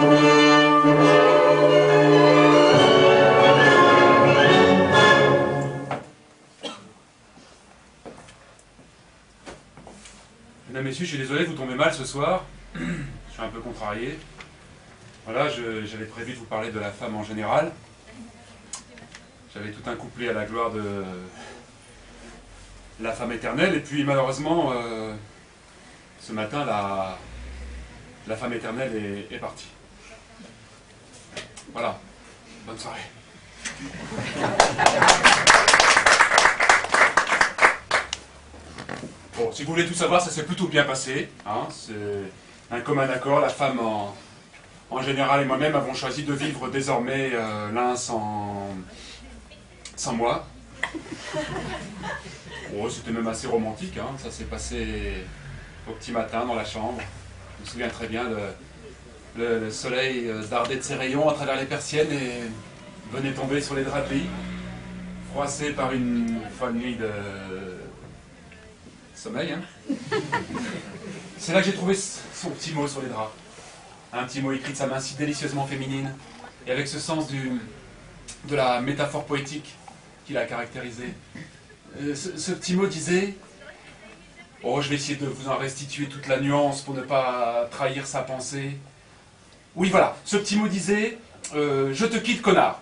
Mesdames, Messieurs, je suis désolé, vous tombez mal ce soir. Je suis un peu contrarié. Voilà, j'avais prévu de vous parler de la femme en général. J'avais tout un couplet à la gloire de la femme éternelle. Et puis malheureusement, ce matin, la femme éternelle est partie. Voilà. Bonne soirée. Bon, si vous voulez tout savoir, ça s'est plutôt bien passé. Hein, c'est un commun accord. La femme en général et moi-même avons choisi de vivre désormais l'un sans moi. Oh, c'était même assez romantique. Hein, ça s'est passé au petit matin dans la chambre. Je me souviens très bien, le soleil dardait de ses rayons à travers les persiennes et venait tomber sur les draps de lit, froissé par une folle nuit de sommeil. Hein. C'est là que j'ai trouvé son petit mot sur les draps. Un petit mot écrit de sa main si délicieusement féminine, et avec ce sens de la métaphore poétique qui l'a caractérisé. Ce petit mot disait... Oh, je vais essayer de vous en restituer toute la nuance pour ne pas trahir sa pensée. Oui, voilà, ce petit mot disait je te quitte, connard.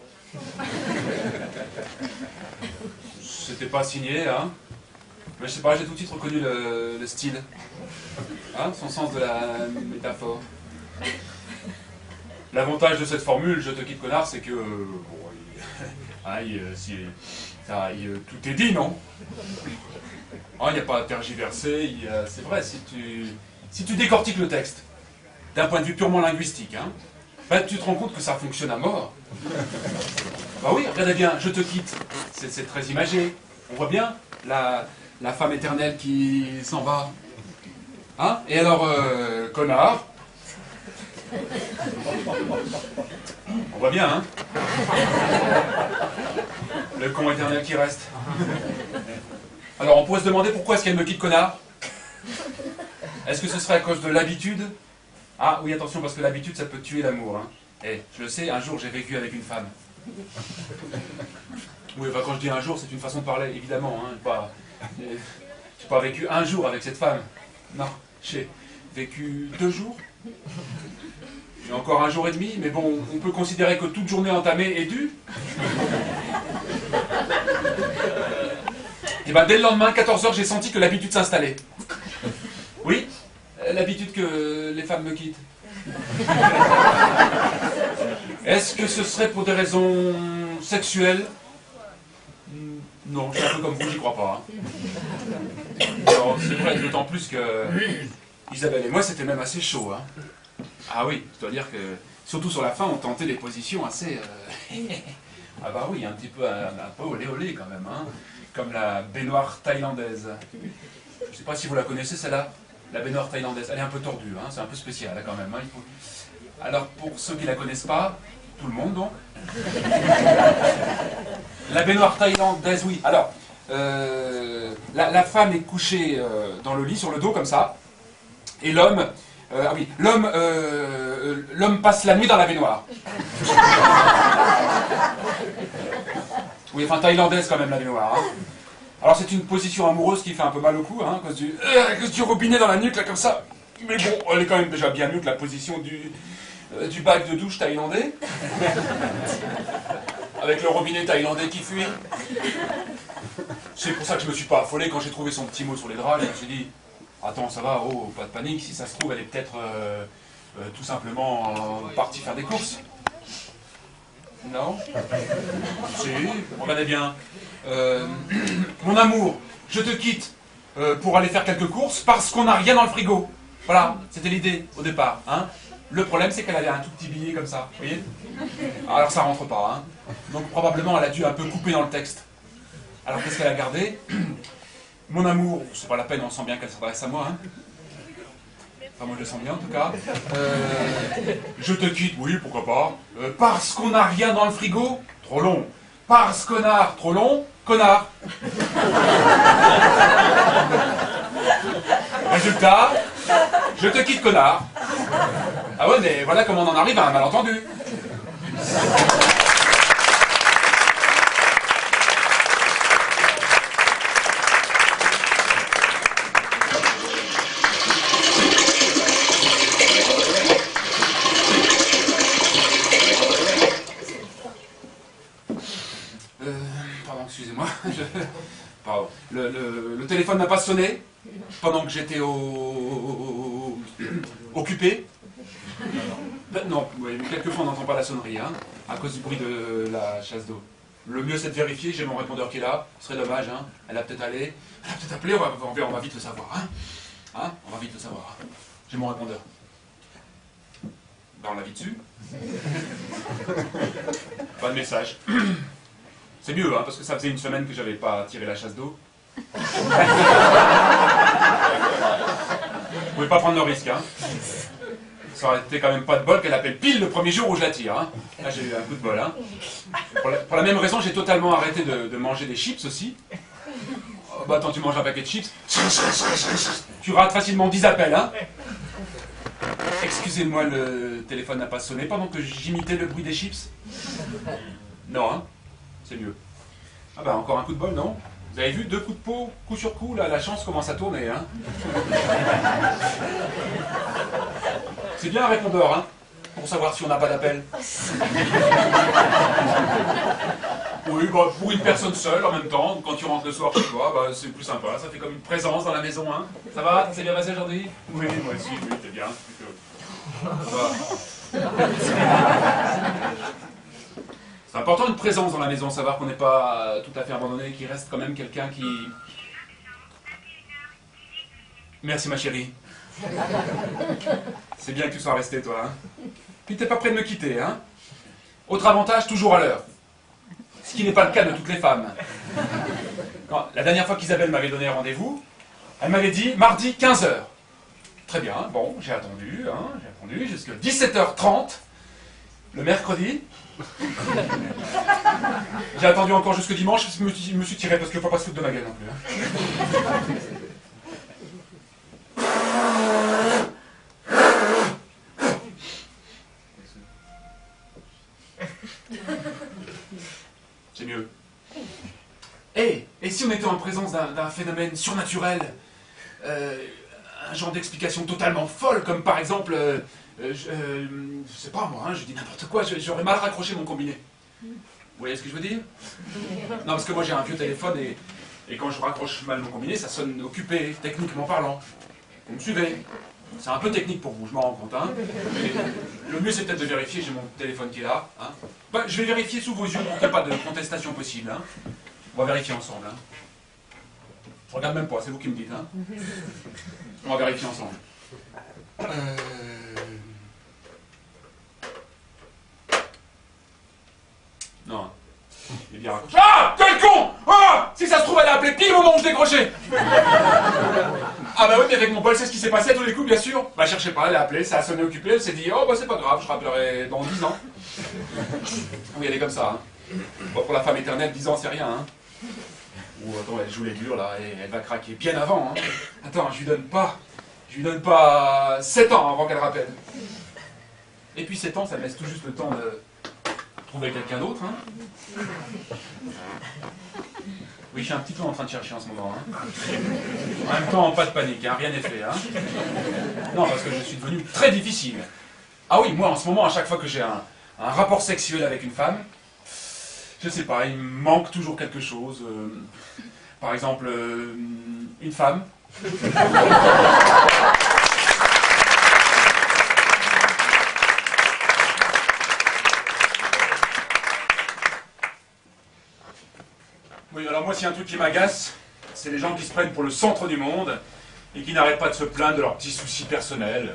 C'était pas signé, hein. Mais je sais pas, j'ai tout de suite reconnu le style. Hein, son sens de la métaphore. L'avantage de cette formule, je te quitte, connard, c'est que... tout est dit, non? Il n'y a pas à tergiverser, c'est vrai, si tu décortiques le texte, d'un point de vue purement linguistique, hein, ben, tu te rends compte que ça fonctionne à mort. Bah oui, regardez bien, je te quitte, c'est très imagé. On voit bien la femme éternelle qui s'en va. Hein? Et alors, connard. On voit bien, hein? Le con éternel qui reste. Alors, on pourrait se demander pourquoi est-ce qu'elle me quitte, connard? Est-ce que ce serait à cause de l'habitude? Ah oui, attention, parce que l'habitude, ça peut tuer l'amour. Hein. Et je le sais, un jour, j'ai vécu avec une femme. Oui, enfin, quand je dis un jour, c'est une façon de parler, évidemment. Hein, j'ai pas vécu un jour avec cette femme. Non, j'ai vécu 2 jours. J'ai encore 1 jour et demi, mais bon, on peut considérer que toute journée entamée est due. Et bien, dès le lendemain, 14 h, j'ai senti que l'habitude s'installait. Oui, l'habitude que les femmes me quittent. Est-ce que ce serait pour des raisons sexuelles? Non, je suis un peu comme vous, j'y crois pas. Hein. Alors, c'est vrai, d'autant plus que Isabelle et moi, c'était même assez chaud. Hein. Ah oui, je dois dire que, surtout sur la fin, on tentait des positions assez... Ah bah oui, un peu olé olé quand même, hein. Comme la baignoire thaïlandaise. Je ne sais pas si vous la connaissez celle-là, la baignoire thaïlandaise. Elle est un peu tordue, hein. C'est un peu spécial là, quand même. Hein. Alors pour ceux qui ne la connaissent pas, tout le monde donc. La baignoire thaïlandaise, oui. Alors, la femme est couchée dans le lit, sur le dos comme ça, et l'homme... ah oui, l'homme passe la nuit dans la baignoire. Oui, enfin thaïlandaise quand même la baignoire. Hein. Alors c'est une position amoureuse qui fait un peu mal au cou, hein, à cause du robinet dans la nuque, là, comme ça. Mais bon, elle est quand même déjà bien mieux que la position du bac de douche thaïlandais. Avec le robinet thaïlandais qui fuit. C'est pour ça que je me suis pas affolé quand j'ai trouvé son petit mot sur les draps. Je me suis dit, attends, ça va, oh, pas de panique, si ça se trouve, elle est peut-être tout simplement partie faire des courses. Non? Si, regardez bien. Mon amour, je te quitte pour aller faire quelques courses parce qu'on n'a rien dans le frigo. Voilà, c'était l'idée au départ. Hein. Le problème, c'est qu'elle avait un tout petit billet comme ça, vous voyez? Alors ça rentre pas. Hein. Donc probablement, elle a dû un peu couper dans le texte. Alors qu'est-ce qu'elle a gardé? Mon amour, c'est pas la peine, on sent bien qu'elle s'adresse à moi. Hein. Enfin, moi je le sens bien en tout cas. Je te quitte, oui, pourquoi pas. Parce qu'on n'a rien dans le frigo, trop long. Parce connard, trop long, connard. Résultat, je te quitte, connard. Ah ouais, mais voilà comment on en arrive à un malentendu. Pardon, excusez-moi. Pardon. Le téléphone n'a pas sonné pendant que j'étais occupé. Non, oui, quelquefois on n'entend pas la sonnerie, hein, à cause du bruit de la chasse d'eau. Le mieux c'est de vérifier, j'ai mon répondeur qui est là, ce serait dommage, hein. Elle a peut-être appelé, on va vite le savoir, hein. Hein, on va vite le savoir. J'ai mon répondeur. Ben on l'a vite dessus. Pas de message. C'est mieux, hein, parce que ça faisait une semaine que j'avais pas tiré la chasse d'eau. Vous pouvez pas prendre le risque, hein. Ça aurait été quand même pas de bol qu'elle appelle pile le premier jour où je la tire, hein. Là j'ai eu un coup de bol, hein. Pour la même raison, j'ai totalement arrêté de manger des chips aussi. Oh, bah attends, tu manges un paquet de chips, tu rates facilement 10 appels, hein. Excusez-moi, le téléphone n'a pas sonné pendant que j'imitais le bruit des chips? Non, hein. C'est mieux. Ah bah encore un coup de bol, non? Vous avez vu, 2 coups de peau, coup sur coup, là, la chance commence à tourner, hein. C'est bien un répondeur, hein, pour savoir si on n'a pas d'appel. Oui, bah, pour une personne seule, en même temps, quand tu rentres le soir chez toi, bah, c'est plus sympa, ça fait comme une présence dans la maison, hein. Ça va? C'est bien passé aujourd'hui? Oui, moi aussi, oui, c'est bien. Ça va. C'est important une présence dans la maison, savoir qu'on n'est pas tout à fait abandonné, qu'il reste quand même quelqu'un qui... Merci ma chérie. C'est bien que tu sois resté toi, hein. Puis t'es pas prêt de me quitter, hein. Autre avantage, toujours à l'heure. Ce qui n'est pas le cas de toutes les femmes. Non, la dernière fois qu'Isabelle m'avait donné rendez-vous, elle m'avait dit mardi 15 h. Très bien, bon, j'ai attendu jusqu'à 17 h 30, le mercredi. J'ai attendu encore jusqu'au dimanche, je me suis tiré parce qu'il ne faut pas se foutre de ma gueule non plus, hein. C'est mieux. Et si on était en présence d'un phénomène surnaturel, un genre d'explication totalement folle, comme par exemple, je sais pas moi, hein, je dis n'importe quoi, j'aurais mal raccroché mon combiné. Vous voyez ce que je veux dire? Non, parce que moi j'ai un vieux téléphone et quand je raccroche mal mon combiné, ça sonne occupé, techniquement parlant. Vous me suivez? C'est un peu technique pour vous, je m'en rends compte, hein. Mais le mieux c'est peut-être de vérifier, j'ai mon téléphone qui est là, hein. Bah, je vais vérifier sous vos yeux pour qu'il n'y ait pas de contestation possible, hein. On va vérifier ensemble, hein. Je regarde même pas, c'est vous qui me dites, hein. On va vérifier ensemble. Non. Il est bien raccroché. Ah! Quel con! Ah! Si ça se trouve, elle a appelé pile au moment où je décrochais. Ah bah oui, mais avec mon bol, c'est ce qui s'est passé à tous les coups, bien sûr. Bah cherchez pas, elle a appelé, ça a sonné occupé, elle s'est dit, oh bah c'est pas grave, je rappellerai dans 10 ans. Oui, elle est comme ça, hein. Bon, pour la femme éternelle, 10 ans, c'est rien, hein. Ou attends, elle joue les durs, là, et elle va craquer bien avant, hein. Attends, je lui donne pas 7 ans avant qu'elle rappelle. Et puis 7 ans, ça me laisse tout juste le temps de trouver quelqu'un d'autre, hein. Oui, je suis un petit peu en train de chercher en ce moment, hein. En même temps, pas de panique, hein, rien n'est fait, hein. Non, parce que je suis devenu très difficile. Ah oui, moi, en ce moment, à chaque fois que j'ai un rapport sexuel avec une femme, je sais pas, il me manque toujours quelque chose. Par exemple, une femme. Oui, alors moi, s'il y a un truc qui m'agace, c'est les gens qui se prennent pour le centre du monde et qui n'arrêtent pas de se plaindre de leurs petits soucis personnels.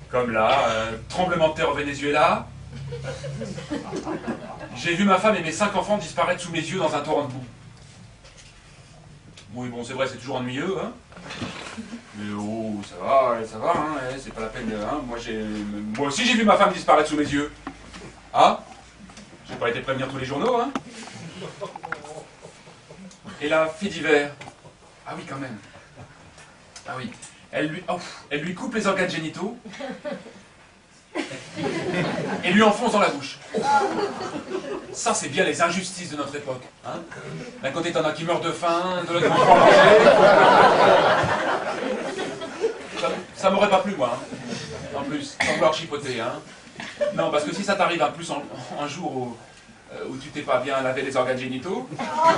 Comme là, tremblement de terre au Venezuela. J'ai vu ma femme et mes 5 enfants disparaître sous mes yeux dans un torrent de boue. Oui, bon, c'est vrai, c'est toujours ennuyeux, hein. Mais oh, ça va, hein, c'est pas la peine, hein. Moi aussi, j'ai vu ma femme disparaître sous mes yeux. Ah? J'ai pas été prévenir tous les journaux, hein. Et la fille d'hiver. Ah oui, quand même. Ah oui. Elle lui coupe les organes génitaux. et lui enfonce dans la bouche. Ça, c'est bien les injustices de notre époque. Hein. D'un côté, t'en as qui meurent de faim, de l'autre, qui vont manger. Ça m'aurait pas plu, moi. Hein. En plus, sans vouloir chipoter. Hein. Non, parce que si ça t'arrive en plus un jour où tu t'es pas bien lavé les organes génitaux, ah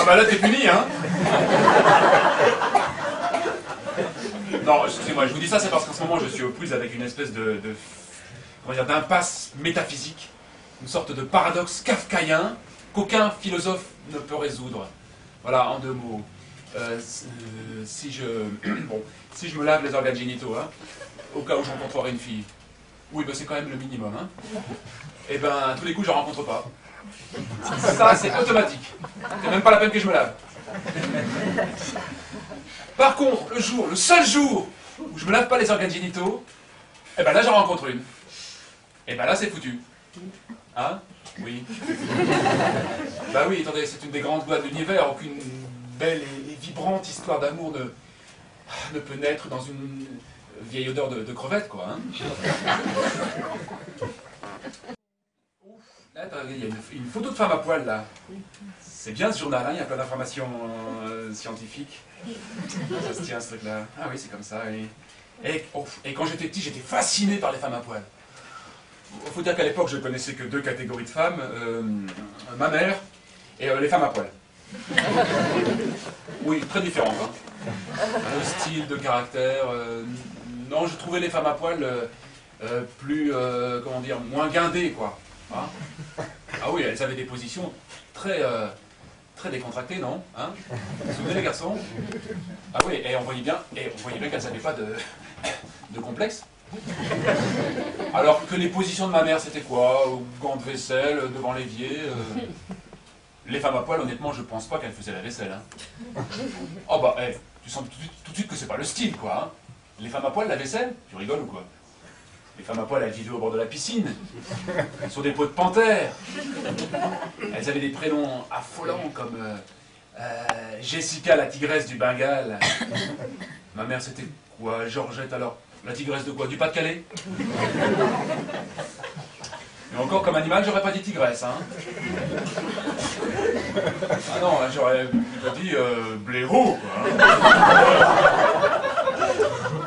bah là, t'es puni, hein. Non, excusez-moi, je vous dis ça, c'est parce qu'en ce moment, je suis aux prises avec une espèce comment dire, d'impasse métaphysique, une sorte de paradoxe kafkaïen qu'aucun philosophe ne peut résoudre. Voilà, en 2 mots. Si je me lave les organes génitaux, hein, au cas où je rencontrerai une fille, oui, ben c'est quand même le minimum, hein, et ben, à tous les coups, je ne rencontre pas. Ça, c'est automatique. C'est même pas la peine que je me lave. Par contre, le seul jour où je me lave pas les organes génitaux, eh ben là, j'en rencontre une. Et ben là, c'est foutu. Hein? Oui. Bah oui, attendez, c'est une des grandes lois de l'univers. Aucune belle et vibrante histoire d'amour ne peut naître dans une vieille odeur de crevettes, quoi. Hein? Là, il y a une photo de femme à poil, là. C'est bien ce journal, hein, il y a plein d'informations scientifiques. Ça se tient, ce truc-là. Ah oui, c'est comme ça, oui. Et quand j'étais petit, j'étais fasciné par les femmes à poil. Il faut dire qu'à l'époque, je connaissais que 2 catégories de femmes, ma mère et les femmes à poil. Oui, très différentes. Hein. De style, de caractère. Non, je trouvais les femmes à poil plus, comment dire, moins guindées, quoi. Hein. Ah oui, elles avaient des positions très décontractées, non, hein? Vous vous souvenez, les garçons? Ah oui, et on voyait bien qu'elles n'avaient pas de complexe. Alors que les positions de ma mère, c'était quoi? Gants de vaisselle, devant l'évier. Les femmes à poil, honnêtement, je pense pas qu'elles faisaient la vaisselle. Hein. Oh bah, tu sens tout de suite que c'est pas le style, quoi. Hein. Les femmes à poil, la vaisselle? Tu rigoles ou quoi? Les femmes à poil, elles vivaient au bord de la piscine, sur des peaux de panthère. Elles avaient des prénoms affolants comme Jessica, la tigresse du Bengale. Ma mère, c'était quoi? Georgette, alors? La tigresse de quoi? Du Pas-de-Calais? Et encore, comme animal, j'aurais pas dit tigresse, hein. Ah non, j'aurais plutôt dit blaireau, quoi.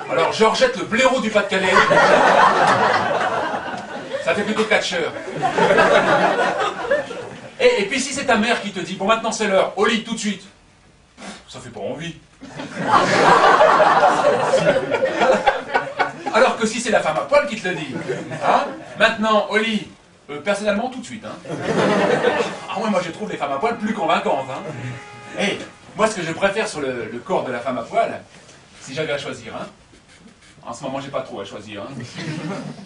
Alors, Georgette, le blaireau du Pas-de-Calais, ça fait plutôt catcheur. Et puis si c'est ta mère qui te dit, bon maintenant c'est l'heure, au lit tout de suite, ça fait pas envie. Alors que si c'est la femme à poil qui te le dit, hein, maintenant au lit, personnellement tout de suite. Hein. Ah ouais, moi je trouve les femmes à poil plus convaincantes. Hein. Et moi ce que je préfère sur le corps de la femme à poil, si j'avais à choisir, hein, en ce moment j'ai pas trop à choisir, hein.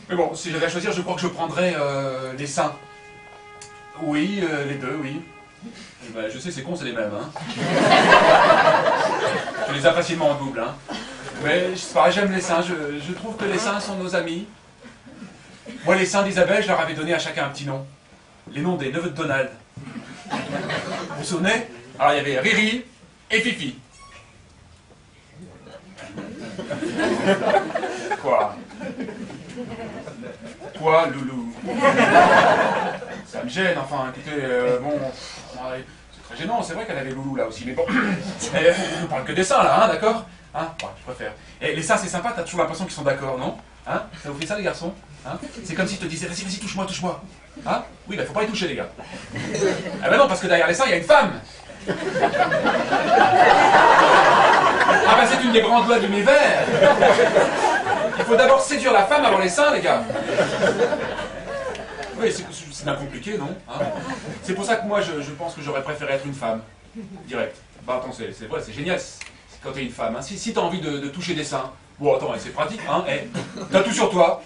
Mais bon, si j'avais à choisir, je crois que je prendrais les seins. Oui, les 2, oui. Ben, je sais, c'est con, c'est les mêmes. Hein. Tu les as facilement en double. Hein. Mais c'est pareil, j'aime les seins. Je trouve que les seins sont nos amis. Moi, les seins d'Isabelle, je leur avais donné à chacun un petit nom. Les noms des neveux de Donald. Vous vous souvenez? Alors, il y avait Riri et Fifi. Quoi? Quoi, loulou? Ça me gêne, enfin, écoutez, bon... c'est très gênant, c'est vrai qu'elle avait loulou là aussi, mais bon... on parle que des seins là, hein, d'accord? Hein? Bon, je préfère. Et les seins, c'est sympa, t'as toujours l'impression qu'ils sont d'accord, non? Hein? Ça vous fait ça, les garçons? Hein? C'est comme si je te disais, vas-y, vas-y, touche-moi, touche-moi. Hein? Oui, bah faut pas y toucher, les gars. Ah bah non, parce que derrière les seins, il y a une femme. Ah bah c'est une des grandes lois de l'univers. Il faut d'abord séduire la femme avant les seins, les gars. Oui, c'est bien compliqué, non? Hein? C'est pour ça que moi, je pense que j'aurais préféré être une femme. Direct. Bah attends, c'est vrai, c'est génial quand t'es une femme. Hein. Si t'as envie de toucher des seins, bon attends, c'est pratique, hein? T'as tout sur toi.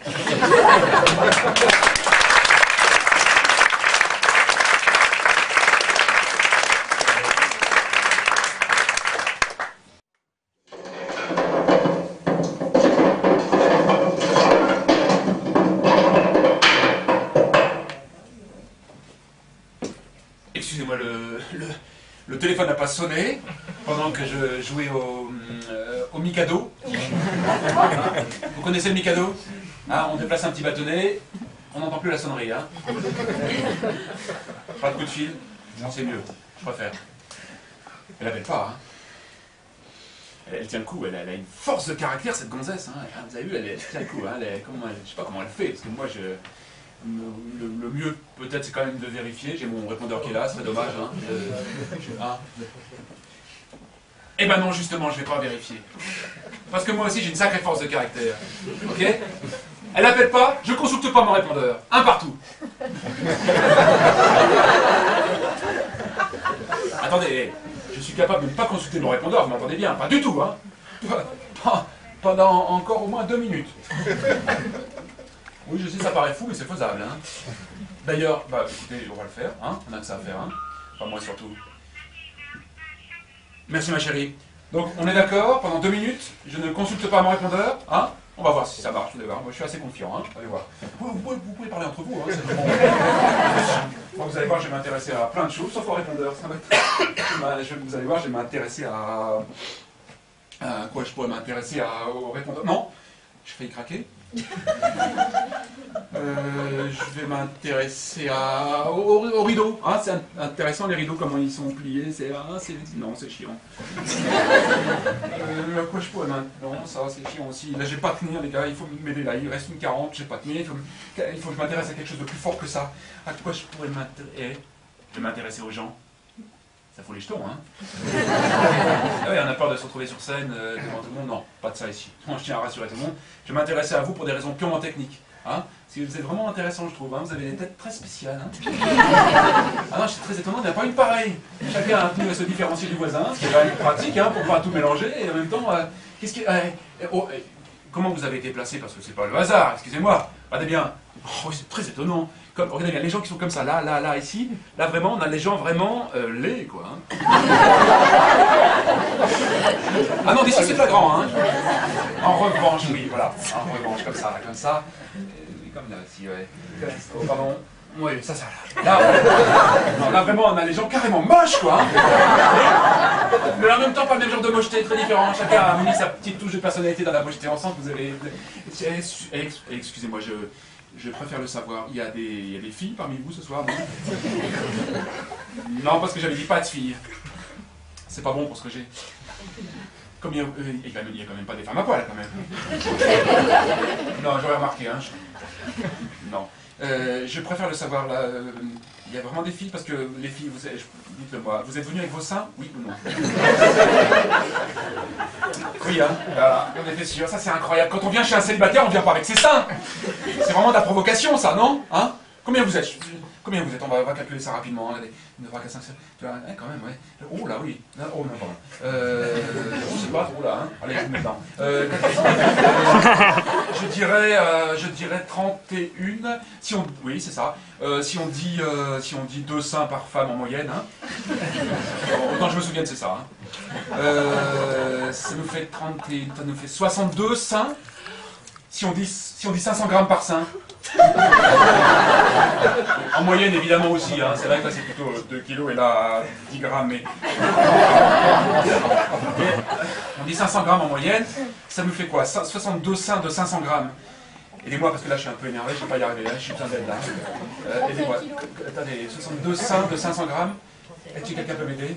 Excusez-moi, le téléphone n'a pas sonné pendant que je jouais au Mikado. Vous connaissez le Mikado? Hein, on déplace un petit bâtonnet, on n'entend plus la sonnerie. Hein. Pas de coup de fil, non, c'est mieux, je préfère. Elle n'appelle pas. Hein. Elle tient le coup, elle a une force de caractère, cette gonzesse. Hein. Vous avez vu, elle tient le coup. Hein. Je ne sais pas comment elle fait, parce que moi, le mieux, peut-être, c'est quand même de vérifier. J'ai mon répondeur qui est là, c'est dommage. Hein. Eh ben non, justement, je ne vais pas vérifier. Parce que moi aussi, j'ai une sacrée force de caractère. Ok? Elle n'appelle pas, je ne consulte pas mon répondeur. Un partout. Attendez, je suis capable de ne pas consulter mon répondeur, vous m'entendez bien? Pas du tout, hein? Pendant encore au moins 2 minutes. Oui, je sais, ça paraît fou, mais c'est faisable. Hein. D'ailleurs, bah écoutez, on va le faire, hein? On a que ça à faire, hein? Enfin, moi surtout. Merci ma chérie. Donc, on est d'accord, pendant 2 minutes, je ne consulte pas mon répondeur, hein? On va voir si ça marche, vous allez voir. Moi, je suis assez confiant, hein? Allez voir. Vous pouvez parler entre vous, hein? C'est vraiment... Bon, vous allez voir, je vais m'intéresser à plein de choses, sauf au répondeur. Ça va être... Vous allez voir, je vais m'intéresser à quoi je pourrais m'intéresser au répondeur? Non, je fais craquer. Je vais m'intéresser au rideau. Hein, c'est intéressant les rideaux, comment ils sont pliés. Non, c'est chiant. Quoi je pourrais non, ça c'est chiant aussi. Là, j'ai pas tenir les gars, il faut m'aider là. Il reste une 40, j'ai pas tenir. Il faut que je m'intéresse à quelque chose de plus fort que ça. À quoi je pourrais m'intéresser? Je vais m'intéresser aux gens. Ça fout les jetons, hein. Ah oui, on a peur de se retrouver sur scène devant tout le monde. Non, pas de ça ici. Moi, je tiens à rassurer tout le monde. Je vais m'intéresser à vous pour des raisons purement techniques. Hein. Parce que vous êtes vraiment intéressant, je trouve. Hein. Vous avez des têtes très spéciales. Hein. Ah non, je suis très étonnant, il n'y en a pas une pareille. Chacun a tenu à se différencier du voisin, ce qui est quand même pratique, hein, pour pas tout mélanger. Et en même temps, comment vous avez été placé? Parce que c'est pas le hasard, excusez-moi. Regardez bien. Oh, c'est très étonnant. Regardez bien, les gens qui sont comme ça, là, ici, là vraiment, on a les gens vraiment laids, quoi. Hein. Ah non, d'ici c'est pas grand, hein. En revanche, oui, voilà. En revanche, comme ça. Comme là aussi, ouais. Oh, pardon. Oui, ça. Là, vraiment, on a les gens carrément moches, quoi. Hein. Mais en même temps, pas le même genre de mocheté, très différent. Chacun a mis sa petite touche de personnalité dans la mocheté ensemble. Vous avez... Excusez-moi, je préfère le savoir. Il y a des filles parmi vous ce soir, non? Non, parce que j'avais dit pas de filles. C'est pas bon pour ce que j'ai. Comme il y a quand même pas des femmes à poil, quand même. Non, j'aurais remarqué, hein. Non. Je préfère le savoir, là. Il y a vraiment des filles, parce que les filles, dites-le moi, vous êtes venus avec vos seins, oui ou non? Oui, hein, voilà, on était sûr, ça c'est incroyable. Quand on vient chez un célibataire, on vient pas avec ses seins. C'est vraiment de la provocation, ça, non? Hein? Combien vous êtes? On va calculer ça rapidement. Hein. 9, 4, 5, 7. Tu vois, quand même, ouais. Oh là, oui. Oh non, pardon. C'est pas trop là. Hein. Allez, je vous mets dedans. Je dirais 31. Si on, oui, c'est ça. Si on dit 2 seins par femme en moyenne. Hein. Autant que je me souvienne, c'est ça. Hein. Ça nous fait 62 seins. Si on dit 500 grammes par sein. En moyenne, évidemment aussi, hein. C'est vrai que là c'est plutôt 2 kilos et là 10 grammes, mais... On dit 500 grammes en moyenne, ça me fait quoi? 62 seins de 500 grammes. Aidez-moi parce que là je suis un peu énervé, je ne vais pas y arriver, là, je suis besoin d'aide là. Aidez-moi. Attendez, 62 seins de 500 grammes. Est-ce que quelqu'un peut m'aider?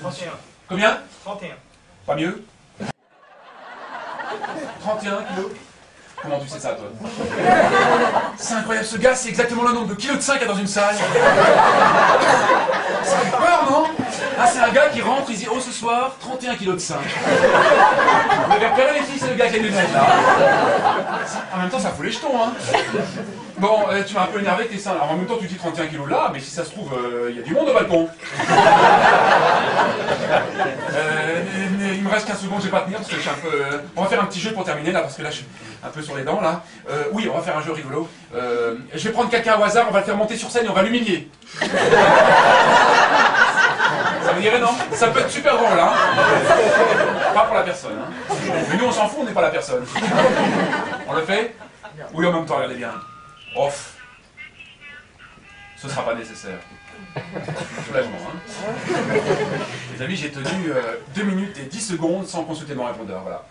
31. Combien? 31. Pas mieux? 31 kilos? Comment tu sais ça, toi? C'est incroyable, ce gars, c'est exactement le nombre de kilos de seins qu'il y a dans une salle. Ça fait peur, non? Ah, c'est un gars qui rentre, il dit, oh, ce soir, 31 kilos de seins. Vous avez repéré les filles, c'est le gars qui a les lunettes, là. En même temps, ça fout les jetons, hein. Bon, tu m'as un peu énervé avec tes seins. Alors, en même temps, tu dis 31 kilos là, mais si ça se trouve, il y a du monde au balcon. Il me reste 15 secondes, je vais pas tenir, parce que je suis un peu... On va faire un petit jeu pour terminer, là, parce que là, je suis un peu sur les dents, là. Oui, on va faire un jeu rigolo. Je vais prendre quelqu'un au hasard, on va le faire monter sur scène et on va l'humilier. Ça vous dirait, non? Ça peut être super drôle, hein. Pas pour la personne, hein. Mais nous, on s'en fout, on n'est pas la personne. On le fait? Oui, en même temps, regardez bien. Off. Ce ne sera pas nécessaire. Soulagement, hein. Les amis, j'ai tenu 2 minutes et 10 secondes sans consulter mon répondeur, voilà.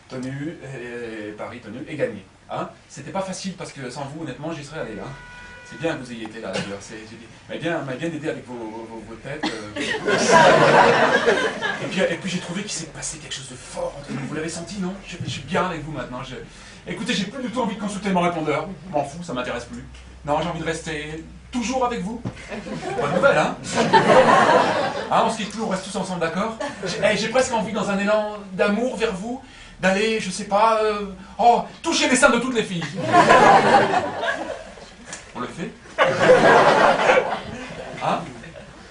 tenu, et Paris tenu, et gagné. Hein, c'était pas facile parce que sans vous, honnêtement, j'y serais allé. Hein. C'est bien que vous ayez été là d'ailleurs. M'a bien aidé avec vos têtes. Et puis j'ai trouvé qu'il s'est passé quelque chose de fort entre nous. Vous l'avez senti, non? Je suis bien avec vous maintenant. Écoutez, j'ai plus du tout envie de consulter mon répondeur. M'en fous, ça m'intéresse plus. Non, j'ai envie de rester toujours avec vous. Bonne nouvelle, hein? Hein, on se quitte plus, on reste tous ensemble, d'accord? J'ai presque envie, dans un élan d'amour vers vous, d'aller, je sais pas, toucher les seins de toutes les filles. On le fait? Hein?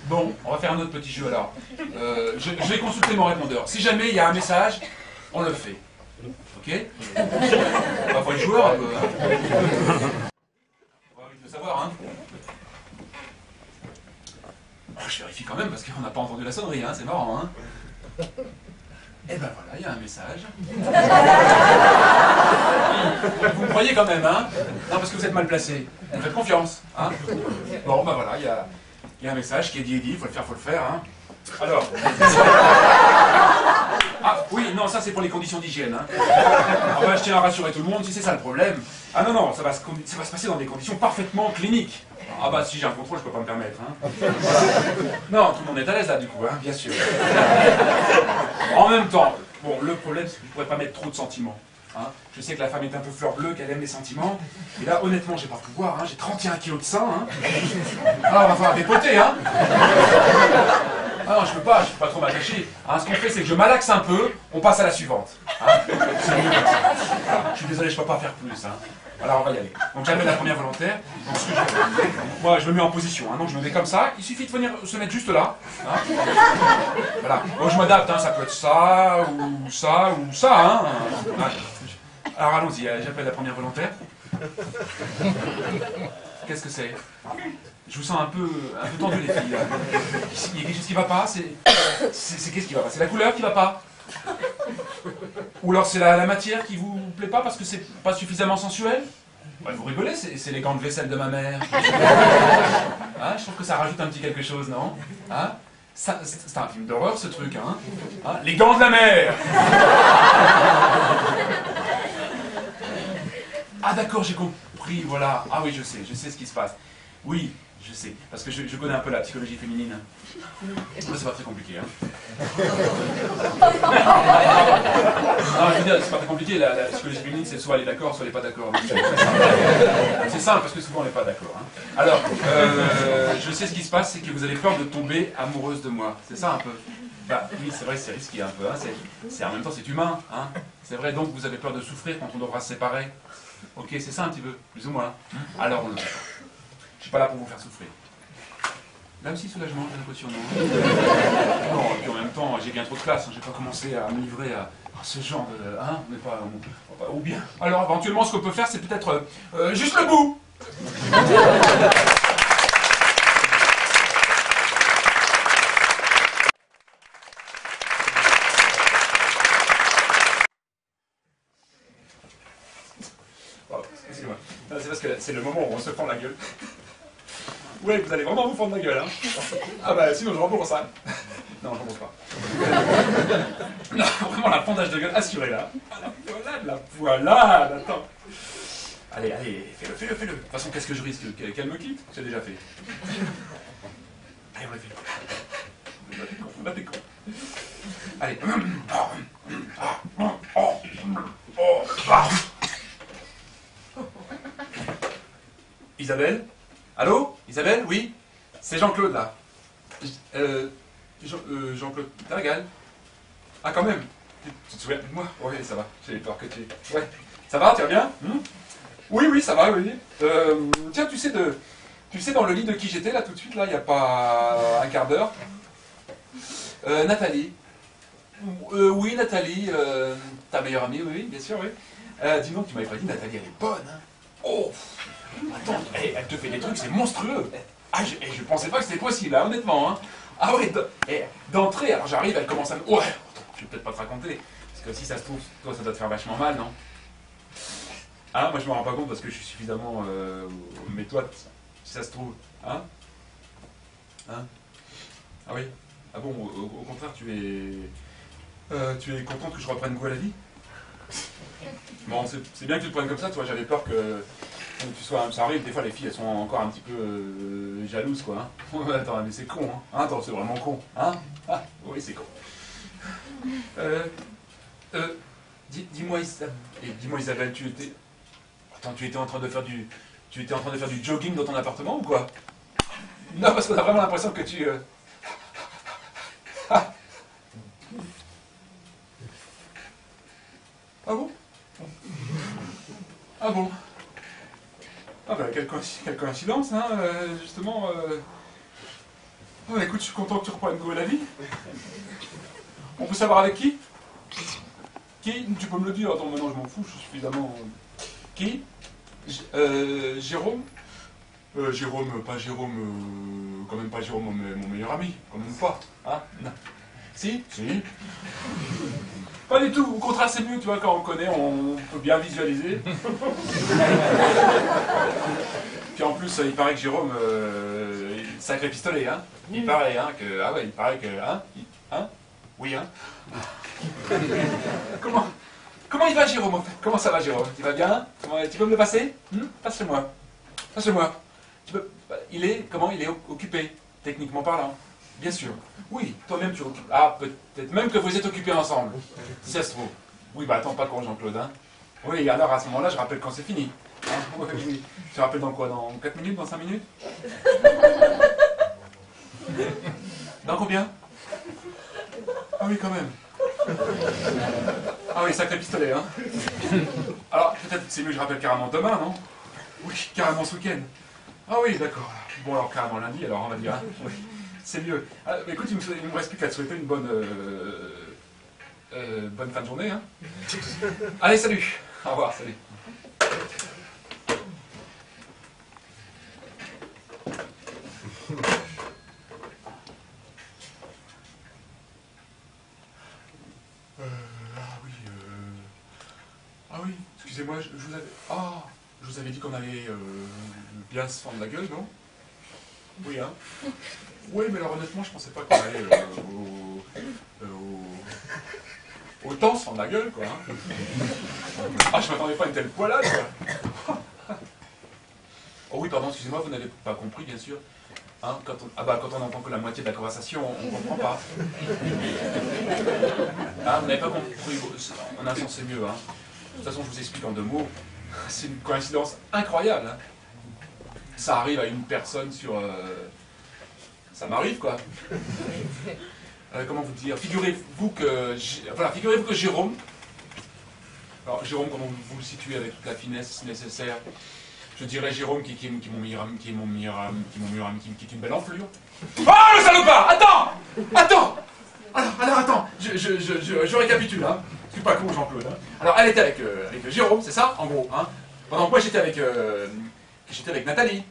Bon, on va faire un autre petit jeu alors. Je vais consulter mon répondeur. Si jamais il y a un message, on le fait. Ok? Faut être joueur un peu. Hein? On va vite le savoir, hein? Je vérifie quand même parce qu'on n'a pas entendu la sonnerie, hein? C'est marrant, hein? Et ben voilà, il y a un message. Vous me croyez quand même, hein? Non, parce que vous êtes mal placé. Vous me faites confiance, hein? Bon, ben voilà, il y a un message qui est dit, il faut le faire, hein? Alors... Ah, oui, non, ça c'est pour les conditions d'hygiène, hein? Enfin, je tiens à rassurer tout le monde, si c'est ça le problème. Ah non, ça va se passer dans des conditions parfaitement cliniques. Ah bah, si j'ai un contrôle, je peux pas me permettre, hein? Non, tout le monde est à l'aise là, du coup, hein, bien sûr. En même temps, bon, le problème, c'est que je pourrais pas mettre trop de sentiments. Hein. Je sais que la femme est un peu fleur bleue, qu'elle aime les sentiments. Et là, honnêtement, j'ai pas pouvoir, hein. J'ai 31 kilos de sein, hein. Ah, on va falloir dépoter, hein. Ah non, je peux pas trop m'attacher. Hein, ce qu'on fait, c'est que je malaxe un peu, on passe à la suivante. Hein. Je suis désolé, je peux pas faire plus, hein. Alors, on va y aller. Donc, j'amène la première volontaire. Donc, moi, je me mets en position. Hein. Donc, je me mets comme ça. Il suffit de venir se mettre juste là. Hein. Voilà. Bon, je m'adapte. Hein. Ça peut être ça, ou ça, ou ça. Hein. Alors, allons-y. J'appelle la première volontaire. Qu'est-ce que c'est? Je vous sens un peu tendu, les filles. Il y a quelque chose qui va pas. C'est qu'est-ce qui va pas? C'est la couleur qui va pas? Ou alors c'est la matière qui vous plaît pas parce que c'est pas suffisamment sensuel? Bah, vous rigolez, c'est les gants de vaisselle de ma mère. Hein, je trouve que ça rajoute un petit quelque chose, non? Hein, c'est un film d'horreur ce truc, hein, hein? Les gants de la mer. Ah d'accord, j'ai compris, voilà. Ah oui, je sais ce qui se passe. Oui, je sais, parce que je connais un peu la psychologie féminine. C'est pas très compliqué, hein. Non, je veux dire, c'est pas très compliqué, la psychologie féminine, c'est soit elle est d'accord, soit elle est pas d'accord. C'est simple, parce que souvent on n'est pas d'accord. Hein. Alors, je sais ce qui se passe, c'est que vous avez peur de tomber amoureuse de moi. C'est ça un peu? Bah oui, c'est vrai, c'est risqué un peu, hein. En même temps c'est humain, hein. C'est vrai, donc vous avez peur de souffrir quand on devra se séparer. Ok, c'est ça un petit peu, plus ou moins. Alors on le fait. Je suis pas là pour vous faire souffrir. Là aussi, soulagement, j'ai l'impression, non? Non, et puis en même temps, j'ai bien trop de classe, hein. J'ai pas commencé à me livrer à ce genre de... Hein, on n'est pas... Ou bien... Alors, éventuellement, ce qu'on peut faire, c'est peut-être... juste le bout. Oh, excusez-moi. C'est parce que c'est le moment où on se fend la gueule. Ouais, vous allez vraiment vous fendre la gueule, hein? Ah bah sinon je rembourse, hein? Non, je rembourse pas. Non, vraiment la fondage de gueule assuré là. La poilade, attends. Allez, fais-le. De toute façon, qu'est-ce que je risque? Qu'elle me quitte? C'est déjà fait. Allez, on le fait. On a des cons. Allez. Isabelle? Allô? Isabelle? Oui? C'est Jean-Claude, là. Jean-Claude Targal? Ah, quand même. Tu te souviens de moi? Oui, ça va. J'ai peur que tu... Ouais. Ça va? Tu vas bien? Oui, ça va, oui. Tiens, tu sais dans le lit de qui j'étais, là, tout de suite, là, il n'y a pas un quart d'heure? Nathalie. Oui, Nathalie, ta meilleure amie, oui, bien sûr, oui. Dis donc, tu m'avais pas dit, Nathalie, elle est bonne, hein? Oh! Attends, elle te fait des trucs, c'est monstrueux. Ah, je pensais pas que c'était possible, hein, honnêtement. Hein. Ah ouais, d'entrée, alors j'arrive, elle commence à me... Ouais, je vais peut-être pas te raconter. Parce que si ça se trouve, toi, ça doit te faire vachement mal, non? Ah, moi, je me rends pas compte parce que je suis suffisamment... Mais toi, si ça se trouve... Hein? Ah oui? Ah bon, au contraire, tu es contente que je reprenne goût à la vie? Bon, c'est bien que tu te prennes comme ça, toi, j'avais peur que tu sois... Ça arrive, des fois, les filles, elles sont encore un petit peu jalouses, quoi. Hein. Attends, mais c'est con, hein. Attends, c'est vraiment con. Hein? Ah, oui, c'est con. Dis-moi, Isabelle, tu étais... Attends, tu étais en train de faire du... Tu étais en train de faire du jogging dans ton appartement, ou quoi? Non, parce qu'on a vraiment l'impression que tu... Ah bon? Ah bon? Ah bah, quelle coïncidence, hein, justement... Oh, bah, écoute, je suis content que tu reprennes goût à la vie. On peut savoir avec qui? Qui? Tu peux me le dire, attends, maintenant je m'en fous, je suis suffisamment... Qui? Jérôme? Jérôme, pas Jérôme, quand même pas Jérôme, mon meilleur ami, quand même pas, hein? Non. Si? Si. Pas du tout, au contraire c'est mieux, tu vois, quand on connaît, on peut bien visualiser. Puis en plus, il paraît que Jérôme, sacré pistolet, hein? Il paraît, hein, que... Ah ouais, il paraît que... Hein? Hein? Oui, hein? Comment il va, Jérôme, en fait? Comment ça va, Jérôme? Tu vas bien? Tu peux me le passer? Passe-le-moi. Passe-le-moi. Il est... Comment? Il est occupé, techniquement parlant. Bien sûr. Oui, toi-même tu es occupé. Ah, peut-être même que vous êtes occupés ensemble. Si ça se trouve. Oui, bah attends pas con, Jean-Claude, hein. Oui, alors à ce moment-là, je rappelle quand c'est fini. Hein? Oui, oui. Tu rappelles dans quoi? Dans 4 minutes? Dans 5 minutes? Dans combien? Ah oui, quand même. Ah oui, sacré pistolet, hein. Alors, peut-être c'est mieux que je rappelle carrément demain, non? Oui, carrément ce week-end. Ah oui, d'accord. Bon, alors carrément lundi, alors on va dire. Hein. Oui, c'est mieux. Ah, mais écoute, il me reste plus qu'à te souhaiter une bonne fin de journée. Hein. Allez, salut. Au revoir, salut. Ah oui, excusez-moi, je vous avais... Ah, je vous avais dit qu'on allait bien se fendre la gueule, non? Oui, hein? Oui, mais alors honnêtement, je pensais pas qu'on allait autant se fendre la gueule, quoi. Hein. Ah, je m'attendais pas à une telle poilade, quoi. Oh oui, pardon, excusez-moi, vous n'avez pas compris, bien sûr. Hein, quand on entend que la moitié de la conversation, on ne comprend pas. Ah, vous n'avez pas compris. En un sens, c'est mieux. Hein. De toute façon, je vous explique en 2 mots. C'est une coïncidence incroyable. Hein. Ça arrive à une personne sur... Ça m'arrive, quoi. Comment vous dire? Figurez-vous que Jérôme... Alors, Jérôme, comment vous le situez avec toute la finesse nécessaire? Je dirais Jérôme qui est mon meilleur ami, qui est une belle enflure. Oh, le salopard! Attends! Alors, attends, je récapitule, hein. Je suis pas con, Jean-Claude. Hein. Alors, elle était avec Jérôme, c'est ça, en gros, hein. Pendant que moi, j'étais avec Nathalie.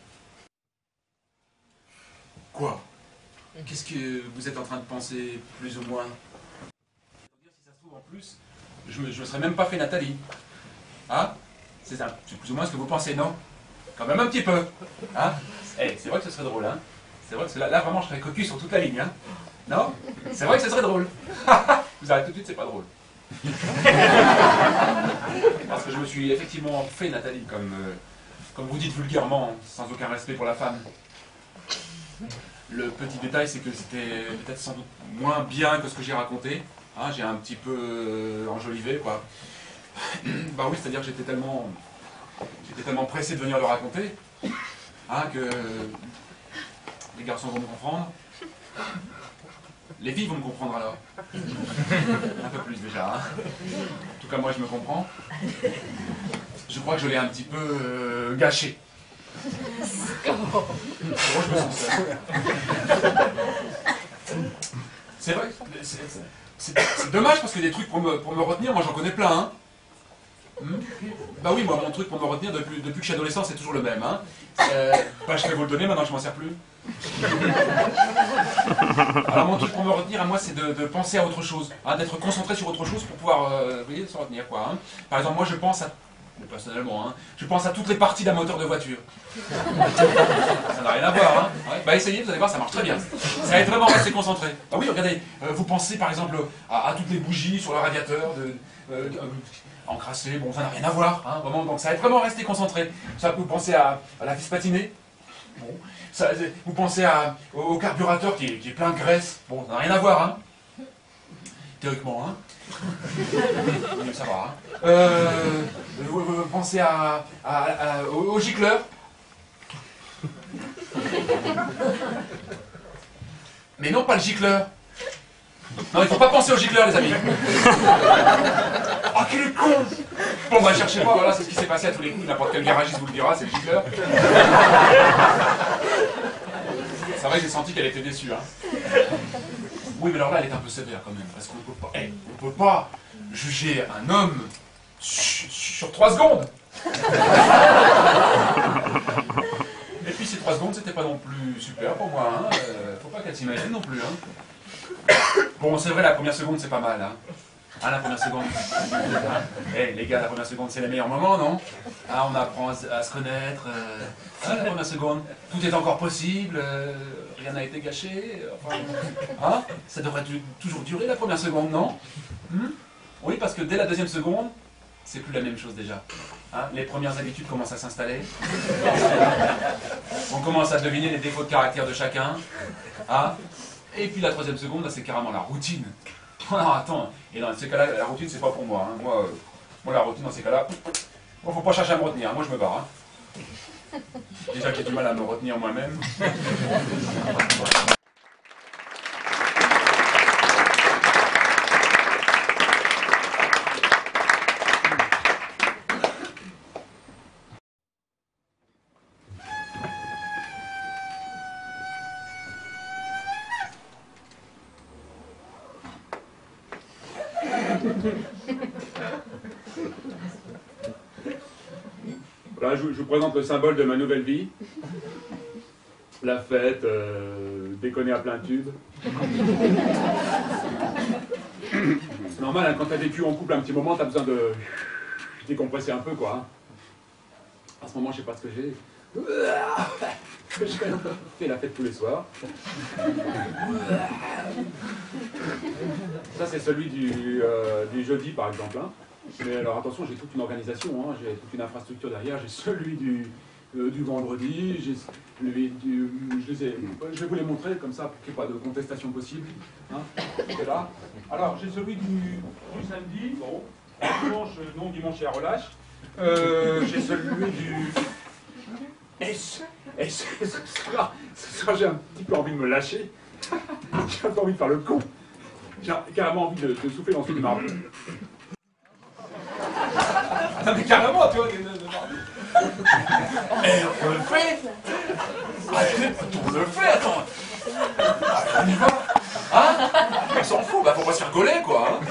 Quoi? Qu'est-ce que vous êtes en train de penser, plus ou moins? Si ça se trouve, en plus, je me serais même pas fait Nathalie. Hein? C'est ça, c'est plus ou moins ce que vous pensez, non? Quand même un petit peu. Hein? Hey, c'est vrai que ce serait drôle, hein? C'est vrai que là, vraiment, je serais cocu sur toute la ligne, hein? Non? C'est vrai que ce serait drôle. Vous arrêtez tout de suite, c'est pas drôle. Parce que je me suis effectivement fait Nathalie, comme vous dites vulgairement, sans aucun respect pour la femme. Le petit détail, c'est que c'était peut-être sans doute moins bien que ce que j'ai raconté. Hein, j'ai un petit peu enjolivé, quoi. Bah oui, c'est-à-dire que j'étais tellement pressé de venir le raconter, hein, que les garçons vont me comprendre. Les filles vont me comprendre alors. Un peu plus déjà. Hein. En tout cas, moi, je me comprends. Je crois que je l'ai un petit peu gâché. Moi, je me sens seul. C'est vrai, c'est dommage parce que des trucs pour me retenir, moi j'en connais plein. Hein. Bah oui, moi mon truc pour me retenir depuis que je suis adolescent, c'est toujours le même. Hein. Bah je vais vous le donner, maintenant je m'en sers plus. Alors mon truc pour me retenir à moi, c'est de penser à autre chose, hein, d'être concentré sur autre chose pour pouvoir, vous voyez, se retenir quoi. Hein. Par exemple, moi je pense à personnellement, hein. Je pense à toutes les parties d'un moteur de voiture. Ça n'a rien à voir, hein. Ouais. Bah essayez, vous allez voir, ça marche très bien. Ça aide vraiment à rester concentré. Bah oui, regardez, vous pensez par exemple à toutes les bougies sur le radiateur, encrassées, bon, ça n'a rien à voir, hein, vraiment, donc ça aide vraiment à rester concentré. Ça peut vous penser à la vis patinée. Bon. Ça, vous pensez au carburateur qui est plein de graisse. Bon, ça n'a rien à voir, hein. Théoriquement, hein. Ça va, hein. Vous pensez au gicleur. Mais non, pas le gicleur. Non, il ne faut pas penser au gicleur, les amis. Oh, quel est con! Bon, bah, cherchez pas, voilà, c'est ce qui s'est passé à tous les coups. N'importe quel garagiste vous le dira, c'est le gicleur. C'est vrai que j'ai senti qu'elle était déçue, hein. Oui, mais alors là, elle est un peu sévère quand même, parce qu'on ne peut pas juger un homme sur 3 secondes. Et puis ces 3 secondes, c'était pas non plus super pour moi, hein. Faut pas qu'elle s'imagine non plus, hein. Bon, c'est vrai, la première seconde, c'est pas mal, hein. Ah, la première seconde. Hein, hey, les gars, la première seconde, c'est les meilleurs moments, non? Ah, on apprend à se connaître. Ah, la première seconde, tout est encore possible, rien n'a été gâché. Enfin, hein, ça devrait toujours durer, la première seconde, non? Oui, parce que dès la deuxième seconde, c'est plus la même chose déjà. Hein, les premières habitudes commencent à s'installer. On commence à deviner les défauts de caractère de chacun. Hein, et puis la troisième seconde, là, c'est carrément la routine. Non, attends, et dans ces cas-là, la routine, c'est pas pour moi. Hein. Moi, la routine, dans ces cas-là, bon, faut pas chercher à me retenir. Moi, je me barre. Hein. Déjà que j'ai du mal à me retenir moi-même. Voilà, je vous présente le symbole de ma nouvelle vie. La fête, déconner à plein tube. C'est normal, hein, quand t'as vécu en couple un petit moment, t'as besoin de décompresser un peu, quoi. Hein. À ce moment, je sais pas ce que j'ai. Je fais la fête tous les soirs. Ça, c'est celui du jeudi, par exemple. Hein. Mais alors attention, j'ai toute une organisation, hein, j'ai toute une infrastructure derrière, j'ai celui du vendredi, j'ai celui du... Je vais vous les montrer comme ça pour qu'il n'y ait pas de contestation possible. Hein, c'est là. Alors j'ai celui du samedi, bon, dimanche, non, dimanche c'est à relâche. J'ai celui du... Ce soir j'ai un petit peu envie de me lâcher. J'ai un peu envie de faire le con. J'ai carrément envie de souffler dans une marbre. Non mais carrément, tu vois, on le fait. On le fait, attends. On y va. Hein? On s'en fout, bah faut pas se faire gauler, quoi.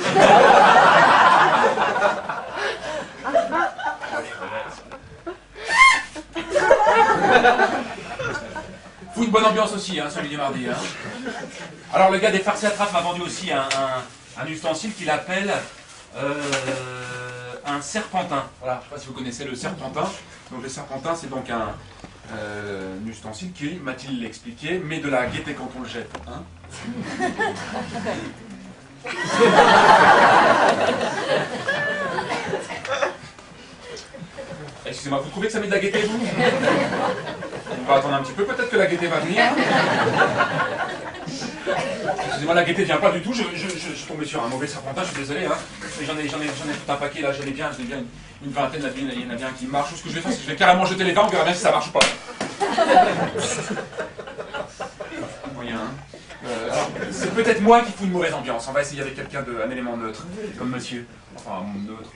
Faut une bonne ambiance aussi, hein, celui du mardi. Hein. Alors le gars des farces et attrapes m'a vendu aussi un ustensile qu'il appelle... un serpentin. Voilà, je ne sais pas si vous connaissez le serpentin. Donc le serpentin, c'est donc un ustensile qui, m'a-t-il expliqué, met de la gaieté quand on le jette. Hein. Excusez-moi, vous trouvez que ça met de la gaieté, vous? On va attendre un petit peu, peut-être que la gaieté va venir. Excusez-moi, la gaieté ne vient pas du tout, je suis tombé sur un mauvais serpentin, je suis désolé, hein. J'en ai tout un paquet là, j'en ai bien une vingtaine, il y en a bien qui marchent. Ce que je vais faire, c'est que je vais carrément jeter les dents, on verra bien si ça marche ou pas. Moyen, hein. Alors, c'est peut-être moi qui fous une mauvaise ambiance, on va essayer avec quelqu'un un élément neutre, comme monsieur. Enfin, neutre.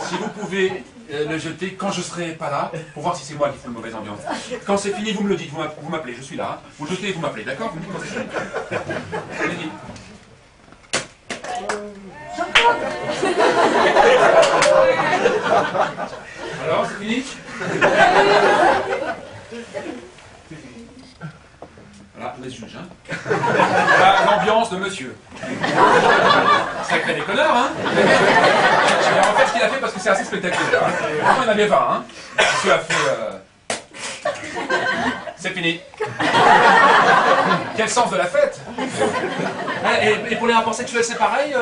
Si vous pouvez le jeter quand je serai pas là, pour voir si c'est moi qui fous une mauvaise ambiance. Quand c'est fini, vous me le dites, vous m'appelez, je suis là. Hein. Vous le jetez et vous m'appelez, d'accord? Vous me dites quand c'est fini. Allez-y. Alors, c'est fini? Voilà, les juges. Hein. Voilà l'ambiance de monsieur. Sacré fait des connards, hein. Je vais refaire ce qu'il a fait parce que c'est assez spectaculaire. Hein. Vraiment, il en avait 20, hein. Monsieur a fait... C'est fini. Quel sens de la fête. Et pour les rapports sexuels, c'est pareil.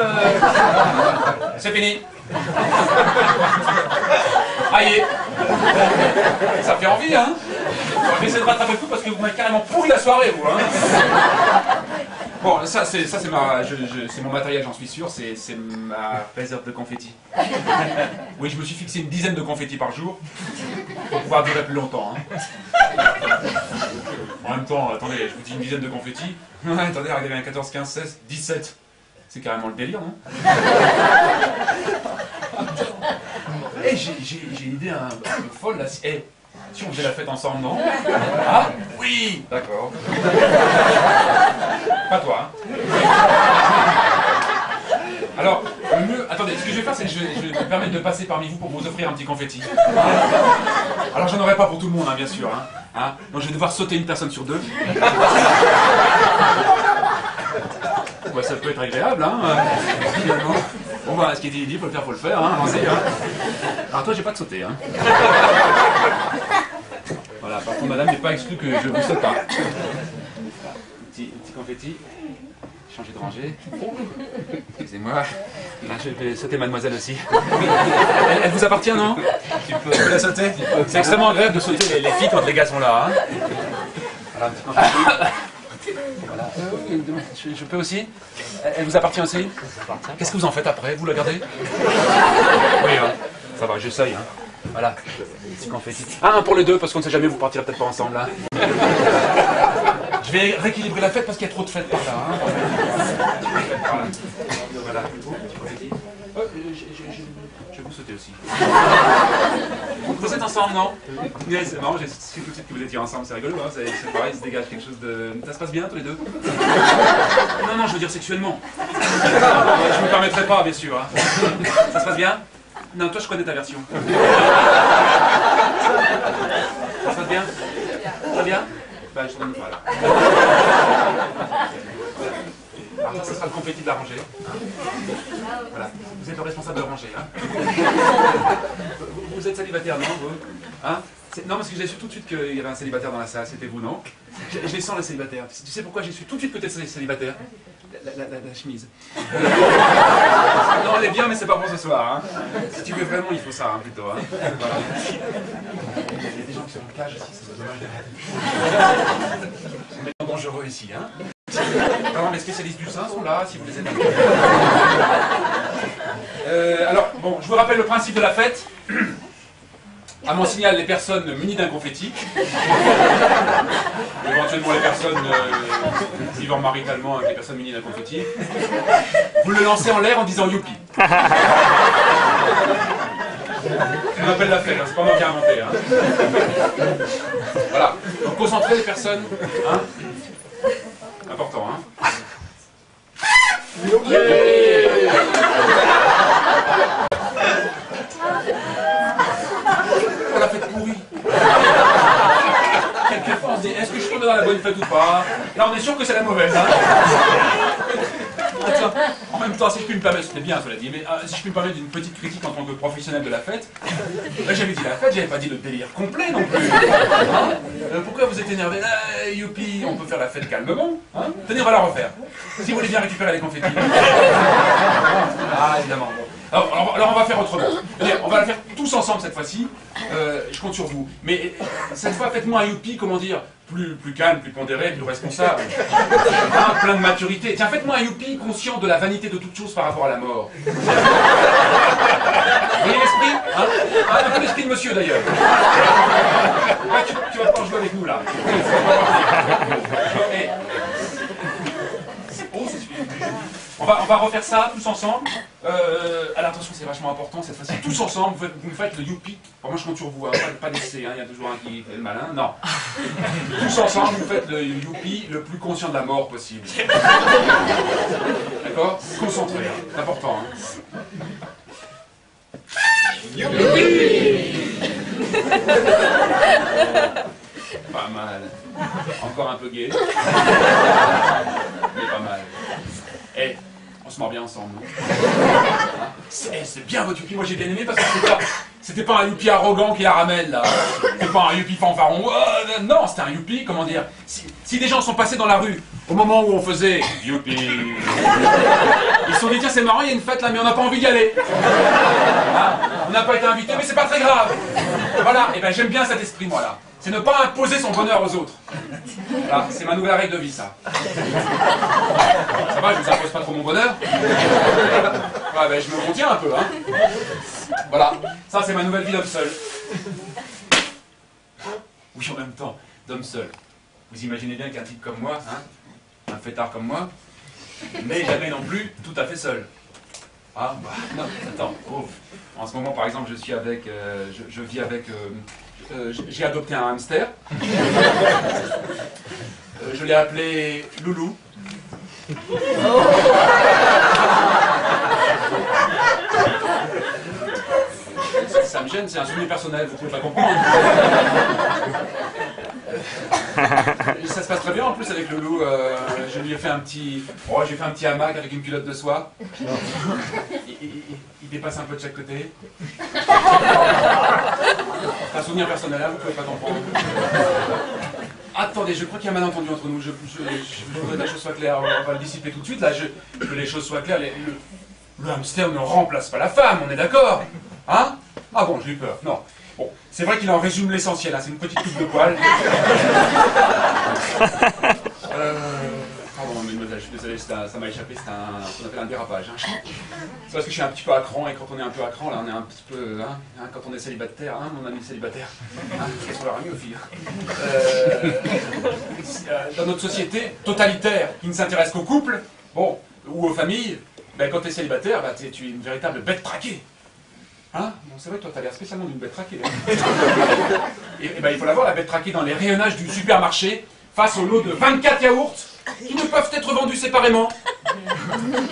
C'est fini. Aïe. Ça fait envie, hein. Je vais essayer de rattraper le coup parce que vous m'avez carrément pourri la soirée, vous, hein. Bon, ça c'est mon matériel, j'en suis sûr, c'est ma réserve de confettis. Oui, je me suis fixé une dizaine de confettis par jour pour pouvoir durer plus longtemps. Hein. En même temps, attendez, je vous dis une dizaine de confettis. Ouais, attendez, regardez bien, 14, 15, 16, 17. C'est carrément le délire, non? Eh, j'ai une idée un peu folle là. Eh, si on faisait la fête ensemble, non? Ah, oui. D'accord. Pas toi, hein. Alors, le mieux... Attendez, ce que je vais faire, c'est que je vais me permettre de passer parmi vous pour vous offrir un petit confetti. Alors, j'en aurai pas pour tout le monde, hein, bien sûr. Hein. Donc, je vais devoir sauter une personne sur deux. Ouais, ça peut être agréable, hein, finalement. Bon, bah, ce qui est dit, faut le faire, hein, avancez, hein. Alors, toi, j'ai pas de sauter, hein. Voilà, par contre, madame, n'est pas exclu que je vous saute pas. Petit confetti. Changer de rangée. Excusez-moi. Là, je vais sauter mademoiselle aussi. Elle vous appartient, non? Tu peux la sauter? C'est extrêmement agréable de sauter les filles quand les gars sont là. Hein. Voilà, un petit confetti. Voilà. Je peux aussi? Elle vous appartient aussi? Qu'est-ce que vous en faites après? Vous la gardez? Oui, hein. Ça va, j'essaye. Hein. Voilà. Petit confetti. Ah, un pour les deux, parce qu'on ne sait jamais, vous partirez peut-être pas ensemble, là. Je vais rééquilibrer la fête parce qu'il y a trop de fêtes par là. Hein. Voilà. Je vais vous sauter aussi. Vous êtes ensemble, non? Oui, c'est marrant, j'ai su tout de suite que vous étiez ensemble, c'est rigolo, hein. C'est pareil, il se dégage quelque chose de... Ça se passe bien, tous les deux? Non, je veux dire sexuellement. Je me permettrai pas, bien sûr. Hein. Ça se passe bien? Non, toi, je connais ta version. Ça se passe bien? Très bien? Ben, je ne donne pas, là. Alors ça sera le confetti de la rangée. Hein. Voilà. Vous êtes le responsable de rangée. Hein. Vous êtes célibataire, non, vous? Hein? Non, parce que j'ai su tout de suite qu'il y avait un célibataire dans la salle. C'était vous, non? Je les sens, les célibataires. Tu sais pourquoi j'ai su tout de suite que tu étais célibataire? La chemise. Non, elle est bien, mais c'est pas pour ce soir. Hein. Si tu veux vraiment, il faut ça, hein, plutôt. Hein. Voilà. Il y a des gens qui sont en cage ici, c'est dommage. C'est dangereux ici. Hein. Alors, les spécialistes du sein sont là, si vous les aimez. Alors, bon, je vous rappelle le principe de la fête. À mon signal, les personnes munies d'un confetti. Éventuellement, les personnes vivant maritalement avec les personnes munies d'un confetti. Vous le lancez en l'air en disant youpi. On appelle la fête, hein, c'est pas moi qui ai inventé. Hein. Voilà. Donc, concentrez les personnes. Hein. Important, hein. Oh, la fête pourrie. Quelquefois, on se dit, est-ce que je tombe dans la bonne fête ou pas? Là, on est sûr que c'est la mauvaise, hein. Attends, en même temps, si je puis me permettre, c'était bien, cela dit, mais si je puis me permettre d'une petite critique en tant que professionnel de la fête, là, j'avais dit la fête, j'avais pas dit le délire complet non plus. Hein, pourquoi vous êtes énervé? Là, youpi, on peut faire la fête calmement. Hein, tenez, on va la refaire. Si vous voulez bien récupérer les confettis. Ah, évidemment. Alors, on va faire autrement. On va la faire tous ensemble cette fois-ci. Je compte sur vous. Mais cette fois, faites-moi un youpi, comment dire, plus calme, plus pondéré, plus responsable. Hein, plein de maturité. Tiens, faites-moi un youpi conscient de la vanité de toute chose par rapport à la mort. Vous voyez l'esprit, hein, un peu l'esprit de monsieur d'ailleurs. Ah, tu vas pouvoir jouer avec nous là. Et... Oh, c'est celui du jeu. On va refaire ça tous ensemble. Alors attention, c'est vachement important cette fois-ci. Tous ensemble, vous me faites le youpi. Moi je compte sur vous, hein, pas d'essai, hein, il y a toujours un qui fait le malin. Non. Tous ensemble, vous faites le youpi le plus conscient de la mort possible. D'accord? Concentré, hein. C'est important. Hein. Youpi! Pas mal. Encore un peu gai. Mais pas mal. Et On se marre bien ensemble, non? C'est bien votre youpi, moi j'ai bien aimé parce que c'était pas un youpi arrogant qui la ramène là. C'était pas un youpi fanfaron. Non, c'était un youpi, comment dire. Si des gens sont passés dans la rue au moment où on faisait youpi, ils se sont dit tiens c'est marrant, il y a une fête là, mais on n'a pas envie d'y aller. Hein, on n'a pas été invité, mais c'est pas très grave. Voilà, et ben j'aime bien cet esprit moi là. C'est ne pas imposer son bonheur aux autres. Voilà, c'est ma nouvelle règle de vie, ça. Ça va, je vous impose pas trop mon bonheur. Ouais, ben, je me contiens un peu, hein. Voilà, ça c'est ma nouvelle vie d'homme seul. Oui, en même temps, d'homme seul. Vous imaginez bien qu'un type comme moi, hein, un fêtard comme moi, n'est jamais non plus tout à fait seul. Ah, bah, non, attends, pauvre. En ce moment, par exemple, je suis avec, je vis avec... j'ai adopté un hamster. Je l'ai appelé Loulou. Ça me gêne, c'est un souvenir personnel, vous pouvez pas comprendre. Ça se passe très bien en plus avec Loulou. Je lui ai fait un petit... Oh, j'ai fait un petit hamac avec une culotte de soie. Il dépasse un peu de chaque côté. Un souvenir personnel, hein, vous pouvez pas comprendre. Attendez, je crois qu'il y a un malentendu entre nous. Je voudrais que les choses soient claires. On va le dissiper tout de suite. Là, que les choses soient claires. Le hamster ne remplace pas la femme, on est d'accord? Hein? Ah bon, j'ai eu peur. Non. Bon, c'est vrai qu'il en résume l'essentiel. Hein. C'est une petite coupe de poils. Pardon, mademoiselle, je suis désolé, ça m'a échappé. C'est ce qu'on appelle un dérapage. Hein. C'est parce que je suis un petit peu à cran, et quand on est un peu à cran, là, on est un petit peu... Hein, quand on est célibataire, hein, mon ami célibataire, hein, qu'est-ce qu'on leur a mis aux filles? Dans notre société totalitaire, qui ne s'intéresse qu'aux couples, bon, ou aux familles, ben, quand tu es célibataire, ben, tu es une véritable bête traquée. Hein? Bon, c'est vrai, toi, tu as l'air spécialement d'une bête traquée. Et ben, il faut l'avoir, la bête traquée, dans les rayonnages du supermarché, face au lot de 24 yaourts, qui ne peuvent être vendus séparément.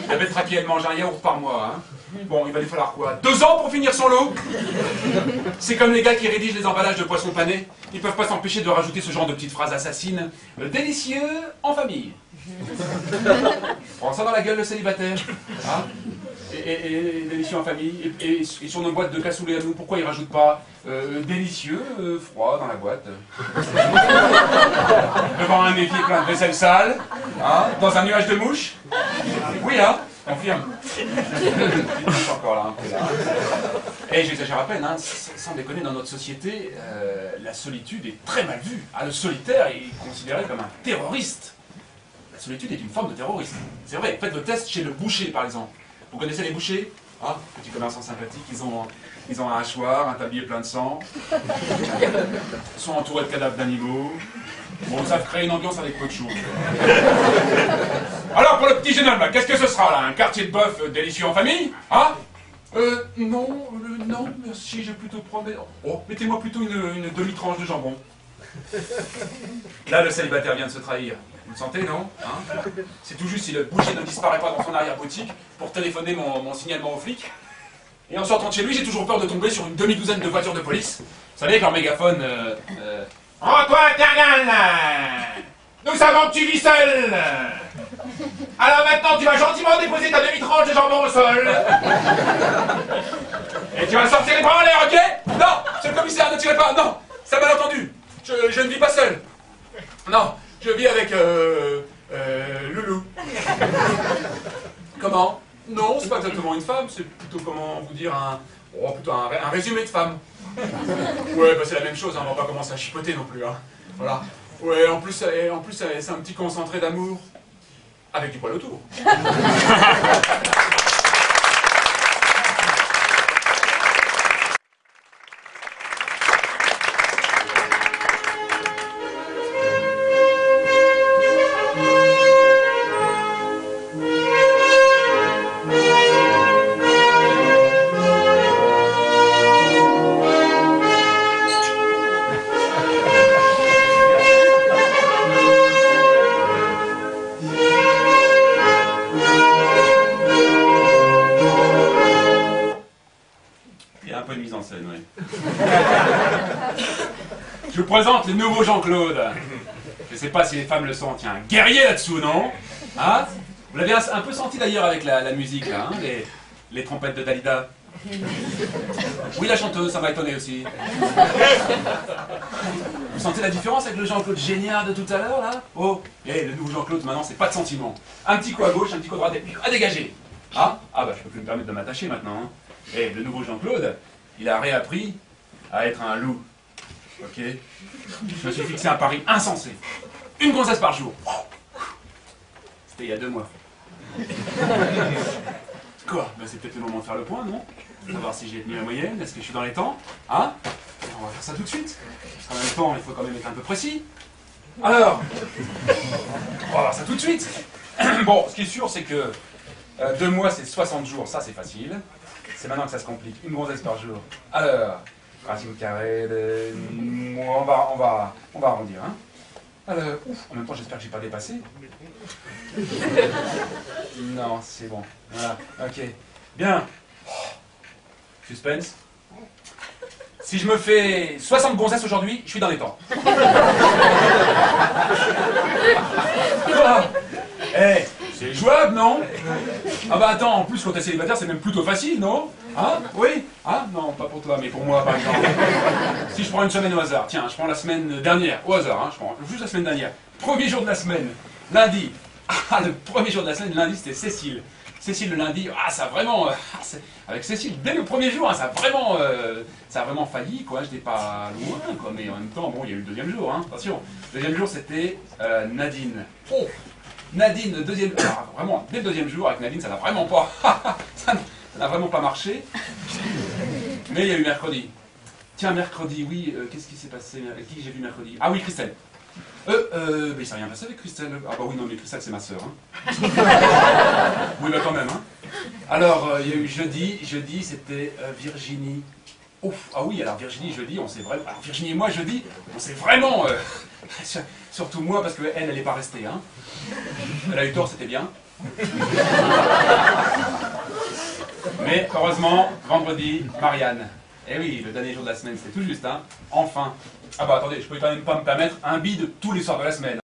La bête traquée, elle mange un yaourt par mois. Hein. Bon, il va lui falloir quoi? 2 ans pour finir son lot? C'est comme les gars qui rédigent les emballages de poissons panés. Ils peuvent pas s'empêcher de rajouter ce genre de petites phrases assassines. Délicieux en famille. Prends ça dans la gueule, le célibataire. Hein? Et délicieux en famille. Et sur nos boîtes de cassoulet à nous, pourquoi ils rajoutent pas délicieux, froid dans la boîte? Devant un évier plein de vaisselle sale, hein, dans un nuage de mouches? Oui, hein, confirme. Je suis encore là, un peu là. Et j'exagère à peine, hein, sans déconner, dans notre société, la solitude est très mal vue. Ah, le solitaire est considéré comme un terroriste. La solitude est une forme de terrorisme. C'est vrai, faites le test chez le boucher, par exemple. Vous connaissez les bouchers? Ah, petits commerçants sympathiques, ils ont un hachoir, un tablier plein de sang. Ils sont entourés de cadavres d'animaux. Bon, ça crée une ambiance avec peu de choses. Alors, pour le petit jeune homme, là, qu'est-ce que ce sera, là? Un quartier de bœuf délicieux en famille? Hein? Non, non, merci, j'ai plutôt promis... Oh, mettez-moi plutôt une demi-tranche de jambon. Là, le célibataire vient de se trahir. Vous le sentez, non? Hein? C'est tout juste si le boucher ne disparaît pas dans son arrière-boutique pour téléphoner mon signalement aux flics. Et en sortant de chez lui, j'ai toujours peur de tomber sur une demi-douzaine de voitures de police. Vous savez, avec leur mégaphone... Rends-toi interne! Nous savons que tu vis seul! Alors maintenant, tu vas gentiment déposer ta demi-tranche de jambon au sol. Et tu vas sortir les bras en l'air, ok? Non! Monsieur le commissaire, ne tirez pas! Non! Ça m'a entendu! Je ne vis pas seul! Non! Je vis avec Loulou. Comment? Non, c'est pas exactement une femme, c'est plutôt, comment vous dire, plutôt un résumé de femme. Ouais, bah c'est la même chose, hein, on va pas commencer à chipoter non plus. Hein. Voilà. Ouais, en plus c'est un petit concentré d'amour. Avec du poil autour. Je vous présente le nouveau Jean-Claude. Je sais pas si les femmes le sont. Tiens, un guerrier là-dessous, non? Hein? Vous l'avez un peu senti d'ailleurs avec la musique, là, hein, les trompettes de Dalida. Oui, la chanteuse, ça m'a étonné aussi. Vous sentez la différence avec le Jean-Claude Géniard de tout à l'heure, là? Oh, et le nouveau Jean-Claude, maintenant, c'est pas de sentiment. Un petit coup à gauche, un petit coup à droite, et puis à dégager. Ah, bah, je peux plus me permettre de m'attacher maintenant. Hein. Et le nouveau Jean-Claude, il a réappris à être un loup. Ok? Je me suis fixé un pari insensé. Une grossesse par jour. C'était il y a 2 mois. Quoi? Ben, c'est peut-être le moment de faire le point, non? Savoir si j'ai tenu la moyenne, est-ce que je suis dans les temps? Hein? On va faire ça tout de suite. Parce qu'en même temps, il faut quand même être un peu précis. Alors, on va voir ça tout de suite. Bon, ce qui est sûr, c'est que 2 mois, c'est 60 jours, ça c'est facile. C'est maintenant que ça se complique. Une grossesse par jour. Alors, racine carrée de... On va arrondir, hein? Alors, ouf, en même temps, j'espère que j'ai pas dépassé. Non, c'est bon. Voilà, ok. Bien. Suspense. Si je me fais 60 gonzesses aujourd'hui, je suis dans les temps. Eh, c'est jouable, non? Ah bah attends, en plus, quand t'es célibataire, c'est même plutôt facile, non? Hein? Oui? Ah non, pas pour toi, mais pour moi, par exemple. Si je prends une semaine au hasard, tiens, je prends la semaine dernière, au hasard, hein, je prends juste la semaine dernière. Premier jour de la semaine, lundi. Ah, le premier jour de la semaine, lundi, c'était Cécile. Cécile le lundi, ah ça a vraiment, avec Cécile, dès le premier jour, hein, ça a vraiment failli, quoi, j'étais pas loin, quoi, mais en même temps, bon, il y a eu le deuxième jour, hein, attention. Le deuxième jour, c'était Nadine. Oh, Nadine, le deuxième, alors, vraiment, dès le deuxième jour, avec Nadine, ça n'a vraiment pas, ça n'a vraiment pas marché, mais il y a eu mercredi. Tiens, mercredi, oui, qu'est-ce qui s'est passé, qui j'ai vu mercredi? Ah oui, Christelle. Mais il s'est rien passé avec Christelle. Ah bah oui, non, mais Christelle, c'est ma sœur. Hein. Oui, bah quand même. Hein. Alors, il y a eu jeudi, c'était Virginie. Ouf, ah oui, alors Virginie, jeudi, on s'est vraiment... Alors Virginie et moi, jeudi, on s'est vraiment... surtout moi, parce qu'elle, elle n'est pas restée. Hein. Elle a eu tort, c'était bien. Mais, heureusement, vendredi, Marianne. Eh oui, le dernier jour de la semaine, c'était tout juste, hein. Enfin. Ah bah attendez, je peux quand même pas me permettre un bide tous les soirs de la semaine.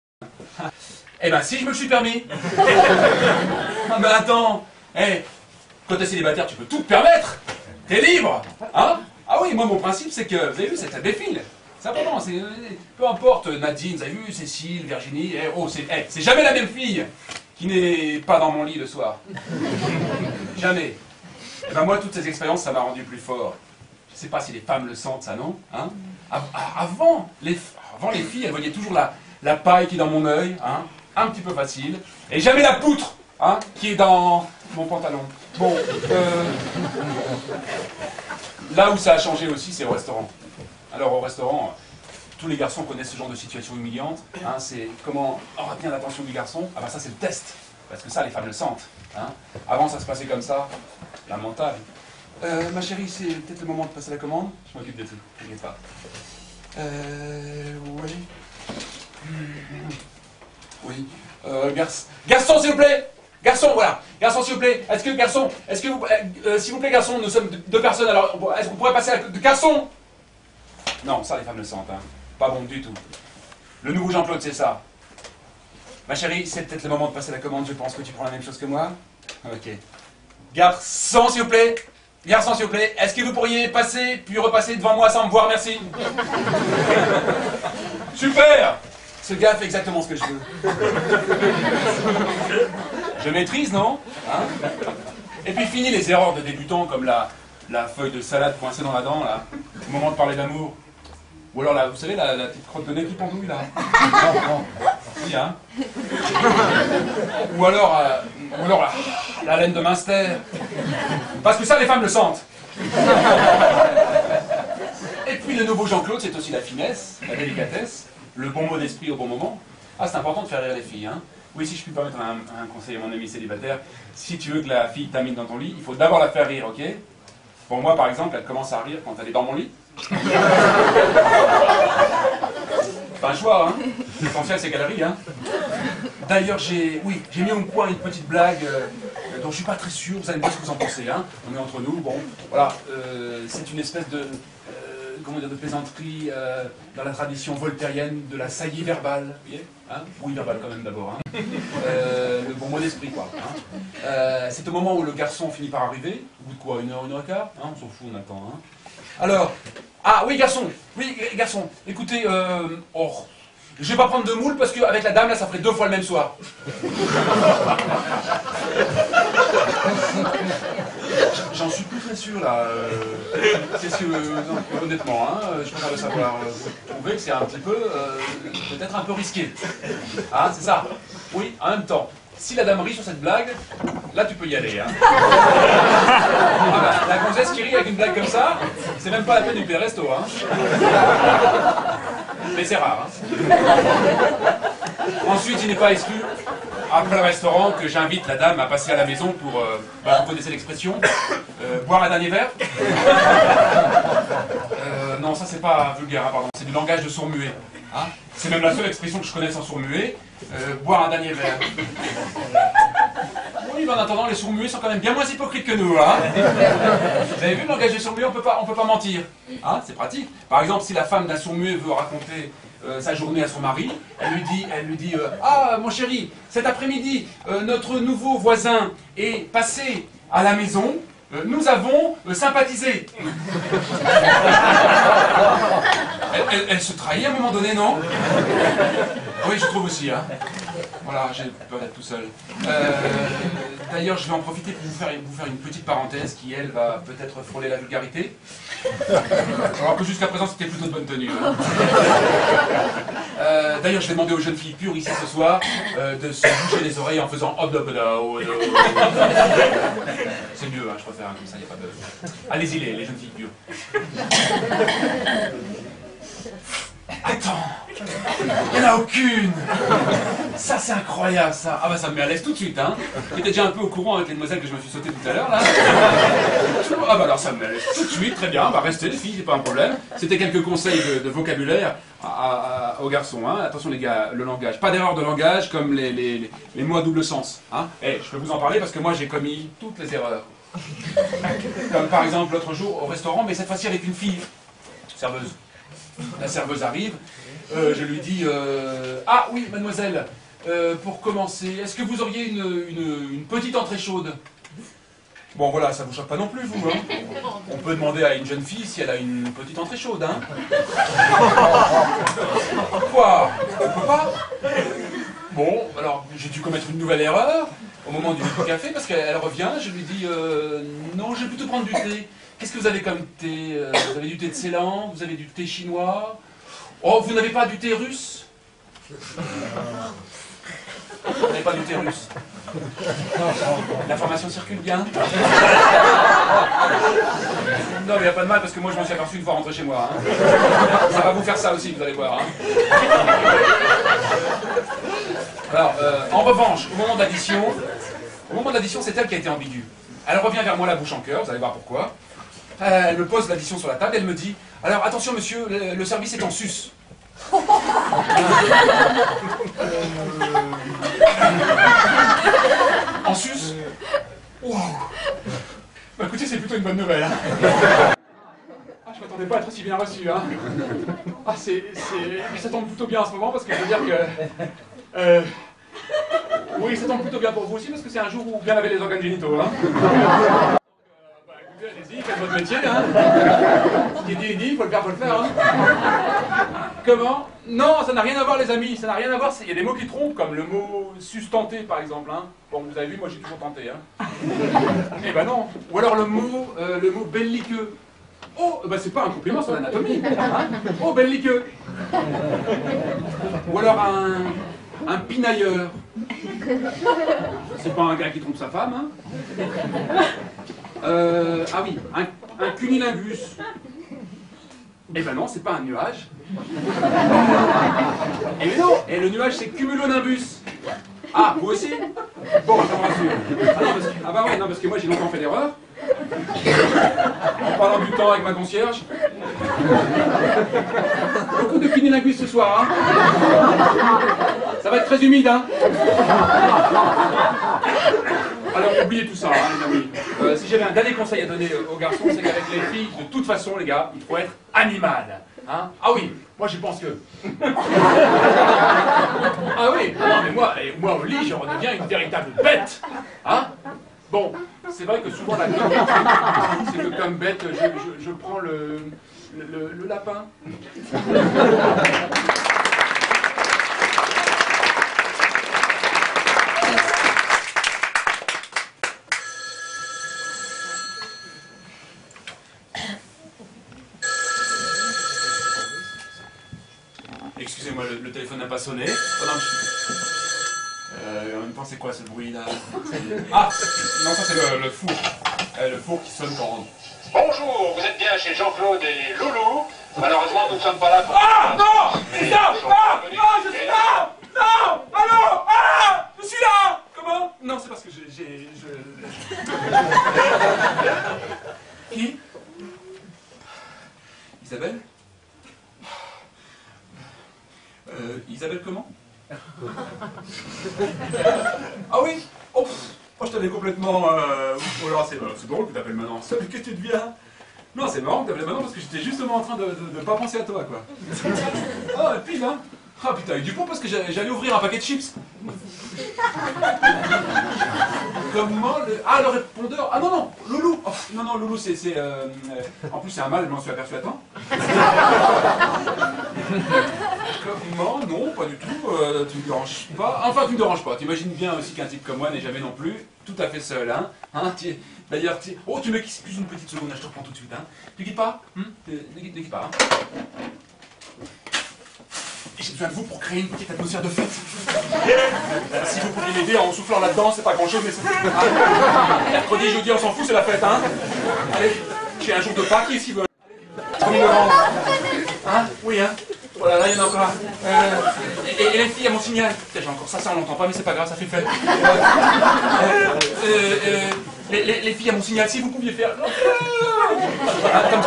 Eh ben si je me le suis permis. Ah bah attends. Eh, quand t'es célibataire, tu peux tout te permettre. T'es libre. Hein? Ah oui, moi mon principe c'est que, vous avez vu, c'est que ça défile. C'est important, c'est... Peu importe, Nadine, vous avez vu, Cécile, Virginie, c'est jamais la même fille qui n'est pas dans mon lit le soir. Jamais. Eh ben moi, toutes ces expériences, ça m'a rendu plus fort. Je sais pas si les femmes le sentent, ça, non? Hein? Avant les filles, elles voyaient toujours la paille qui est dans mon œil, hein? Un petit peu facile, et jamais la poutre, hein? Qui est dans mon pantalon. Bon, là où ça a changé aussi, c'est au restaurant. Alors au restaurant, tous les garçons connaissent ce genre de situation humiliante, hein? C'est comment retenir l'attention du garçon. Ah bah ça c'est le test, parce que ça les femmes le sentent. Hein? Avant ça se passait comme ça, lamentable. Ma chérie, c'est peut-être le moment de passer la commande. Je m'occupe de tout, t'inquiète pas. Oui. Oui. Garçon, s'il vous plaît. Garçon, voilà. Garçon, s'il vous plaît. S'il vous plaît, garçon, nous sommes 2 personnes, alors est-ce qu'on pourrait passer à de garçon? Non, ça les femmes le sentent, hein. Pas bon du tout. Le nouveau Jean-Claude, c'est ça. Ma chérie, c'est peut-être le moment de passer la commande, je pense que tu prends la même chose que moi. Ok. Garçon, s'il vous plaît. Garçon, s'il vous plaît, est-ce que vous pourriez passer, puis repasser devant moi sans me voir, merci. Super. Ce gars fait exactement ce que je veux. Je maîtrise, non? Hein? Et puis fini les erreurs de débutants comme la feuille de salade coincée dans la dent, là, au moment de parler d'amour. Ou alors, là, vous savez, la petite crotte de nez qui pendouille, là. Non. Oui, hein. Ou alors la laine de Münster. Parce que ça, les femmes le sentent. Et puis le nouveau Jean-Claude, c'est aussi la finesse, la délicatesse, le bon mot d'esprit au bon moment. Ah, c'est important de faire rire les filles, hein. Oui, si je puis permettre un conseil à mon ami célibataire, si tu veux que la fille t'amène dans ton lit, il faut d'abord la faire rire, ok? Pour moi, par exemple, elle commence à rire quand elle est dans mon lit. C'est pas un choix, hein. L'essentiel, c'est qu'elle rit, hein. D'ailleurs, j'ai mis au point une petite blague dont je suis pas très sûr. Vous allez me dire ce que vous en pensez, hein. On est entre nous, bon, voilà. C'est une espèce comment dire, de plaisanterie dans la tradition voltairienne de la saillie verbale. Vous voyez, hein, oui, verbale quand même d'abord. Hein. Le bon mot d'esprit, quoi. Hein. C'est au moment où le garçon finit par arriver. Au bout de quoi, 1 heure et quart, hein, on s'en fout, on attend. Hein. Alors, ah oui, garçon. Oui, garçon. Écoutez, oh, je vais pas prendre de moule parce qu'avec la dame, là, ça ferait 2 fois le même soir. J'en suis plus très sûr là. Qu'est-ce que, non, honnêtement, hein, je préfère le savoir. Vous trouvez que c'est un petit peu, peut-être un peu risqué. Hein, c'est ça. Oui, en même temps. Si la dame rit sur cette blague, là tu peux y aller. Hein. Ah bah, la gonzesse qui rit avec une blague comme ça, c'est même pas la peine du resto. Hein. Mais c'est rare. Hein. Ensuite, il n'est pas exclu, après le restaurant, que j'invite la dame à passer à la maison pour, vous connaissez l'expression, boire un dernier verre. Non, ça c'est pas vulgaire, hein, pardon, c'est du langage de sourd-muet. Hein. C'est même la seule expression que je connaisse en sourd-muet, boire un dernier verre. Oui, mais en attendant, les sourds-muets sont quand même bien moins hypocrites que nous. Hein. Vous avez vu le langage des sourds-muets, on peut pas mentir. Hein, c'est pratique. Par exemple, si la femme d'un sourd-muet veut raconter sa journée à son mari, elle lui dit ah, mon chéri, cet après-midi, notre nouveau voisin est passé à la maison, nous avons sympathisé. Elle se trahit à un moment donné, non? Oui, je trouve aussi. Hein. Voilà, j'ai peur d'être tout seul. D'ailleurs, je vais en profiter pour vous faire une petite parenthèse qui, elle, va peut-être frôler la vulgarité. Alors que jusqu'à présent, c'était plutôt de bonne tenue. Hein. D'ailleurs, je vais demander aux jeunes filles pures ici ce soir de se boucher les oreilles en faisant hop hop hop. C'est mieux, hein, je préfère, hein, comme ça, il n'y a pas de... Allez-y, les jeunes filles pures. Attends, il n'y en a aucune. Ça, c'est incroyable, ça. Ah bah ça me met à l'aise tout de suite, hein. J'étais déjà un peu au courant avec les demoiselles que je me suis sauté tout à l'heure, là. Ah bah alors ça me met à l'aise tout de suite, très bien. Bah restez les filles, c'est pas un problème. C'était quelques conseils de vocabulaire aux garçons, hein. Attention les gars, le langage. Pas d'erreur de langage comme les mots à double sens, hein. Je peux vous en parler parce que moi j'ai commis toutes les erreurs. Comme par exemple l'autre jour au restaurant, mais cette fois-ci avec une fille, serveuse. La serveuse arrive, je lui dis ah oui, mademoiselle, pour commencer, est-ce que vous auriez une petite entrée chaude? Bon voilà, ça vous choque pas non plus, vous, hein. On peut demander à une jeune fille si elle a une petite entrée chaude, hein. Quoi? On peut pas? Bon, alors j'ai dû commettre une nouvelle erreur au moment du café, parce qu'elle revient, je lui dis non, je vais plutôt prendre du thé. Qu'est-ce que vous avez comme thé? Vous avez du thé de Ceylan? Vous avez du thé chinois? Oh, vous n'avez pas du thé russe? Vous n'avez pas du thé russe? L'information circule bien? Non, mais il n'y a pas de mal, parce que moi je m'en suis aperçu une fois rentré chez moi. Hein. Ça va vous faire ça aussi, vous allez voir. Hein. Alors, en revanche, au moment de l'addition, c'est elle qui a été ambiguë. Elle revient vers moi la bouche en cœur, vous allez voir pourquoi. Elle me pose l'addition sur la table, elle me dit « Alors, attention monsieur, le service est en sus. » En sus? Wow. Bah écoutez, c'est plutôt une bonne nouvelle. Hein. Ah, je m'attendais pas à être aussi bien reçu. Hein. Ah, ça tombe plutôt bien en ce moment parce que je veux dire que... oui, ça tombe plutôt bien pour vous aussi parce que c'est un jour où bien laver les organes génitaux. Hein. Allez-y, faites votre métier, hein. Ce qui est dit, il faut le faire, hein. Comment? Non, ça n'a rien à voir, les amis, ça n'a rien à voir. Il y a des mots qui trompent, comme le mot sustenté, par exemple, hein. Bon, vous avez vu, moi j'ai toujours tenté, hein. Eh ben non. Ou alors le mot belliqueux. Oh, bah c'est pas un compliment sur l'anatomie, hein. Oh, belliqueux. Ou alors un pinailleur. C'est pas un gars qui trompe sa femme, hein. Ah oui, un cunilingus. Eh ben non, c'est pas un nuage. Eh ben non, et le nuage c'est cumulonimbus. Ah, vous aussi? Bon, ça me rassure. Ah bah ouais, non, parce que moi j'ai longtemps fait d'erreurs. En parlant du temps avec ma concierge. Beaucoup de cunilingus ce soir, hein. Ça va être très humide, hein. Alors, oubliez tout ça, hein, les amis. Si j'avais un dernier conseil à donner aux garçons, c'est qu'avec les filles, de toute façon, les gars, il faut être animal. Hein. Ah oui, moi j'y pense que. Ah oui, non mais moi au lit, je redeviens une véritable bête. Hein. Bon, c'est vrai que souvent la c'est que comme bête, je prends le lapin. Excusez-moi, le téléphone n'a pas sonné. Oh, non, en même temps, c'est quoi ce bruit là? Ah non, ça c'est le four. Le four qui sonne quand on rentre. Bonjour, vous êtes bien chez Jean-Claude et Loulou. Malheureusement, nous ne sommes pas là pour... Ah non! C'est ça! Ah non, je suis là! Non! Allô! Ah! Je suis là! Comment? Non, c'est parce que Qui? Isabelle? Isabelle comment? Ah oui? Oh, moi je t'avais complètement... Oh là, c'est drôle que t'appelles maintenant. Qu'est-ce que tu deviens? Non, c'est marrant que t'appelles maintenant parce que j'étais justement en train de pas penser à toi, quoi. Ah, et puis là... Ah putain, avec du pont parce que j'allais ouvrir un paquet de chips. Comment le... Ah, le répondeur... Ah non, non, Loulou. Oh, non, non, Loulou, c'est... En plus, c'est un mâle, je m'en suis aperçu à temps. Comment? Non, pas du tout. Tu me déranges pas. Enfin, tu me déranges pas. T'imagines bien aussi qu'un type comme moi n'est jamais non plus tout à fait seul, hein. D'ailleurs, oh, tu m'excuses une petite seconde, je te reprends tout de suite, hein. Tu quittes pas, ne quitte pas, hein. J'ai besoin de vous pour créer une petite atmosphère de fête. Si vous pouviez m'aider en soufflant là-dedans, c'est pas grand-chose, mais c'est... Mercredi, jeudi, on s'en fout, c'est la fête, hein. Allez, j'ai un jour de Pâques ici, vous... Hein? Oui, hein. Voilà, là, il y en a encore un. Et les filles à mon signal. J'ai encore ça, on l'entend pas, mais c'est pas grave, ça fait fête. Les filles à mon signal, si vous pouviez faire...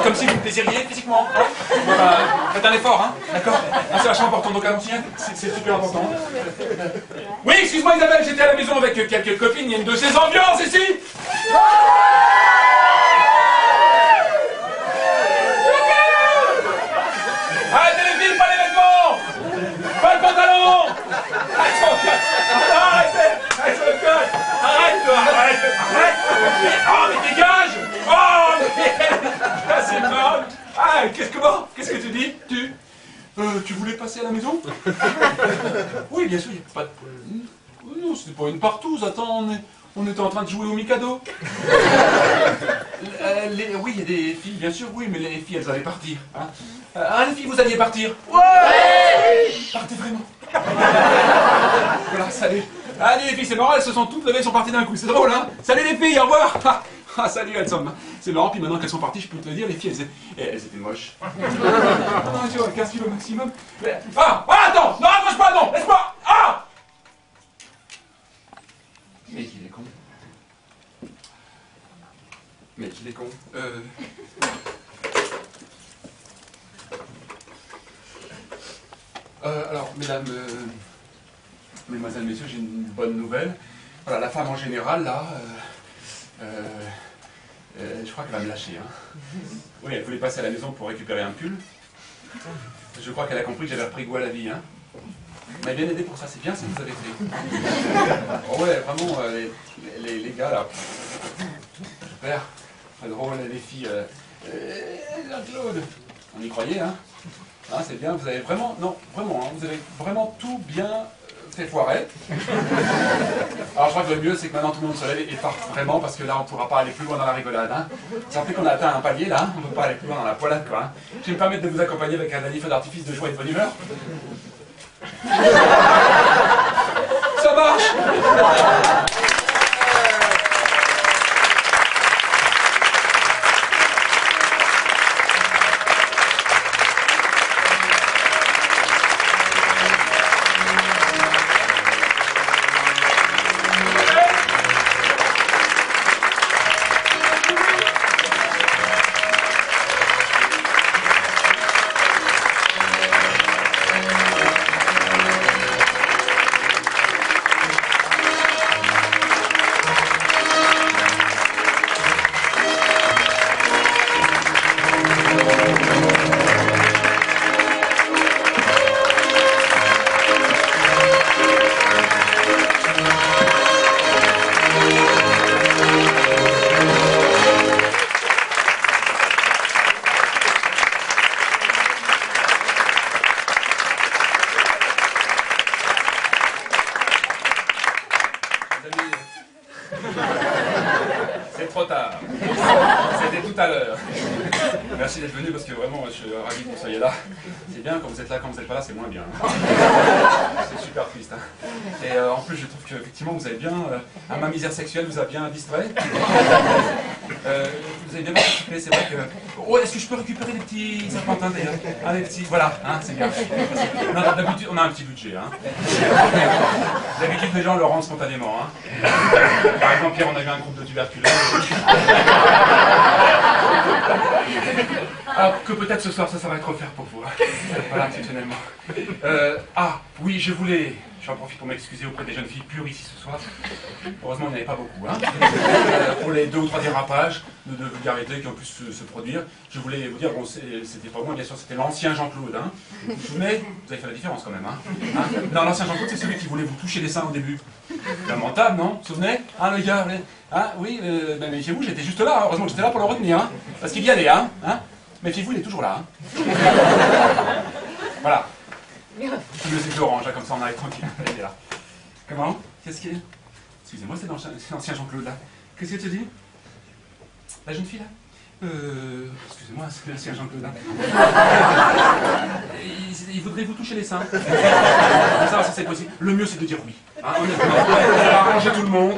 Comme si vous me désiriez physiquement. Hein. Voilà, faites un effort, hein. D'accord. C'est vachement important, donc à mon signal, c'est super important. Oui, excuse-moi Isabelle, j'étais à la maison avec quelques copines, il y a une de ces ambiances ici. Arrêtez les filles, pas les vêtements! Pas le pantalon! Arrêtez! Arrête, arrête! Oh, mais dégage! Oh, mais... c'est marrant! Ah, qu'est-ce que tu dis? Tu voulais passer à la maison? Oui, bien sûr, il n'y a pas de problème. Non, c'était pas une partouze, attends, on était en train de jouer au Mikado. Oui, il y a des filles, bien sûr, oui, mais les filles, elles allaient partir. Hein. Ah, les filles, vous alliez partir? Ouais! Partez vraiment. Voilà, salut. Allez, les filles, c'est marrant, elles se sont toutes levées, elles sont parties d'un coup. C'est drôle, hein? Salut les filles, au revoir! Ah, salut, elles sont... C'est marrant, puis maintenant qu'elles sont parties, je peux te le dire, les filles, elles étaient moches. Ah, tu vois, 15 kilos maximum. Ah, attends! Non, accroche pas, non! Laisse-moi! Ah! Mais qu'il est con. Mais qu'il est con. Alors, mesdemoiselles, messieurs, j'ai une bonne nouvelle. Voilà, la femme en général, là, je crois qu'elle va me lâcher. Hein. Oui, elle voulait passer à la maison pour récupérer un pull. Je crois qu'elle a compris que j'avais repris goût à la vie. Hein. Elle m'a bien aidé pour ça, c'est bien ce que vous avez fait. Oh ouais, vraiment, les gars, là, super, très drôle, les filles, Jean-Claude, on y croyait, hein. Hein, c'est bien, vous avez vraiment, non, vraiment, hein, vous avez vraiment tout bien fait foirer. Alors je crois que le mieux, c'est que maintenant tout le monde se lève et parte vraiment, parce que là, on ne pourra pas aller plus loin dans la rigolade. Hein. Ça fait qu'on a atteint un palier, là, on ne peut pas aller plus loin dans la poilade, quoi. Hein. Je vais me permettre de vous accompagner avec un dernier feu d'artifice de joie et de bonne humeur. Ça marche! tard. C'était tout à l'heure. Merci d'être venu parce que vraiment, je suis ravi que vous soyez là. C'est bien, quand vous êtes là, quand vous n'êtes pas là, c'est moins bien. C'est super triste. Hein. Et en plus, je trouve qu'effectivement, vous avez bien, à ma misère sexuelle, vous a bien distrait. Vous avez bien participé, c'est vrai que... Oh, est-ce que je peux récupérer des petits serpentins d'ailleurs? Ah, des petits, voilà, hein, c'est bien. D'habitude, on a un petit budget. Hein. D'habitude, les gens le rendent spontanément. Hein. Par exemple, hier, on a eu un groupe de tuberculeux. Alors que peut-être ce soir, ça va être offert pour vous. Hein. Voilà, exceptionnellement. Ah, oui, j'en profite pour m'excuser auprès des jeunes filles pures ici ce soir. Heureusement, il n'y en avait pas beaucoup. Hein. Pour les 2 ou 3 dérapages de vulgarité qui ont pu se produire, je voulais vous dire, bon, c'était pas moi, bien sûr, c'était l'ancien Jean-Claude. Hein. Vous vous souvenez? Vous avez fait la différence quand même. Hein. Hein. Non, l'ancien Jean-Claude, c'est celui qui voulait vous toucher les seins au début. Lamentable, non? Vous vous souvenez? Hein, le gars, hein, oui, ben, méfiez-vous, j'étais juste là. Heureusement que j'étais là pour le retenir. Hein. Parce qu'il y allait, hein. Méfiez-vous, il est toujours là. Hein. Voilà. Le musique d'orange, comme ça on arrive tranquille. Elle est là. Comment? Qu'est-ce qu'il y a? Excusez-moi, c'est l'ancien Jean-Claude là. Qu'est-ce que tu dis? La jeune fille là? Excusez-moi, c'est l'ancien Jean-Claude là. Il voudrait vous toucher les seins. Ça c'est possible. Le mieux c'est de dire oui. Hein, honnêtement, ça va arranger tout le monde.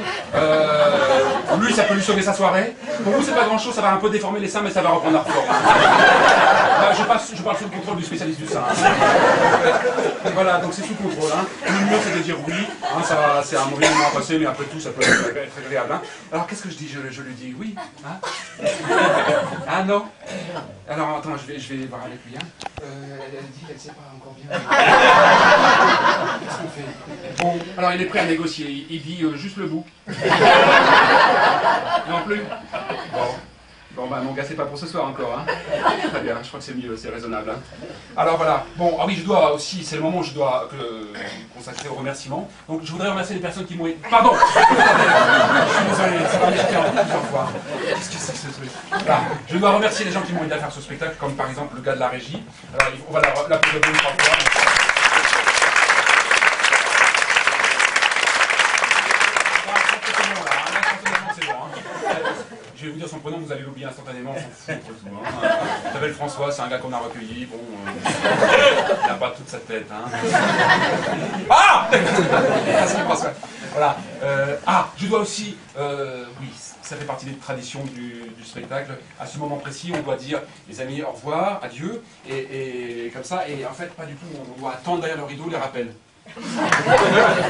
Lui, ça peut lui sauver sa soirée. Pour vous, c'est pas grand chose, ça va un peu déformer les seins, mais ça va reprendre leur forme. Je parle sous le contrôle du spécialiste du sein. Hein. Voilà, donc c'est sous contrôle. Hein. Le mieux c'est de dire oui. Hein, c'est un mauvais moment à passer, mais après tout, ça peut être agréable. Hein. Alors qu'est-ce que je dis? Je lui dis oui. Hein. Ah non? Alors attends, je vais voir avec lui. Hein. Elle dit qu'elle ne sait pas encore bien. Qu'est-ce qu'on fait? Bon, alors il est prêt à négocier. Il dit juste le bout. Non plus? Bon, bah mon gars, c'est pas pour ce soir encore, hein. Très bien, je crois que c'est mieux, c'est raisonnable. Hein. Alors voilà, bon, ah oui, je dois aussi, c'est le moment où je dois consacrer aux remerciements. Donc je voudrais remercier les personnes qui m'ont aidé. Pardon. Je suis désolé, ça va m'échapper encore plusieurs fois. Qu'est-ce que c'est que ce truc? Voilà. Je dois remercier les gens qui m'ont aidé à faire ce spectacle, comme par exemple le gars de la régie. Alors on va l'applaudir 2 ou 3 fois. Je vais vous dire son prénom, vous allez l'oublier instantanément, on s'en fout après tout. Hein. Il s'appelle François, c'est un gars qu'on a recueilli, bon, il n'a pas toute sa tête. Hein. Ah c'est François. Voilà. Je dois aussi, oui, ça fait partie des traditions du spectacle. À ce moment précis, on doit dire, les amis, au revoir, adieu, et comme ça, et en fait, pas du tout, on doit attendre derrière le rideau les rappels.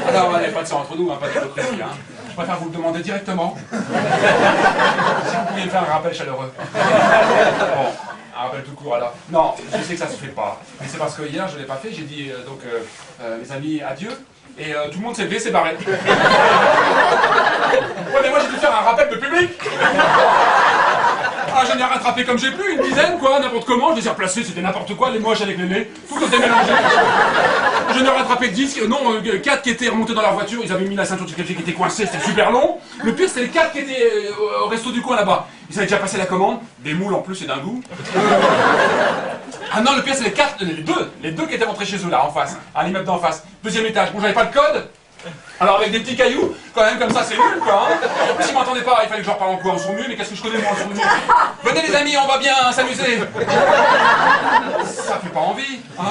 Alors, il n'y a pas de ça entre nous, hein, pas d'hypocrisie. Hein. Je préfère vous le demander directement. Si vous pouviez me faire un rappel chaleureux. Bon, un rappel tout court alors. Non, je sais que ça se fait pas. Mais c'est parce que hier, je ne l'ai pas fait. J'ai dit, mes amis, adieu. Et tout le monde s'est levé, s'est barré. Ouais, mais moi j'ai dû faire un rappel de public. Ah, j'en ai rattrapé comme j'ai pu, une dizaine quoi, n'importe comment, je les ai replacés, c'était n'importe quoi, les moches avec les nez, tout était mélangé. J'en ai rattrapé 10, non, 4 qui étaient remontés dans leur voiture, ils avaient mis la ceinture de sécurité qui était coincée, c'était super long. Le pire c'était les 4 qui étaient au resto du coin là-bas. Ils avaient déjà passé la commande, des moules en plus, c'est d'un goût. Ah non, le pire c'est les deux qui étaient rentrés chez eux là, en face, à l'immeuble d'en face. 2e étage, bon j'avais pas le code. Alors avec des petits cailloux, quand même comme ça c'est nul quoi. Hein. En plus ils m'entendaient pas, il fallait que je leur parle en quoi, en sourd-muet, mais qu'est-ce que je connais moi en sourd-muet? Venez les amis, on va bien s'amuser. Ça fait pas envie. Hein.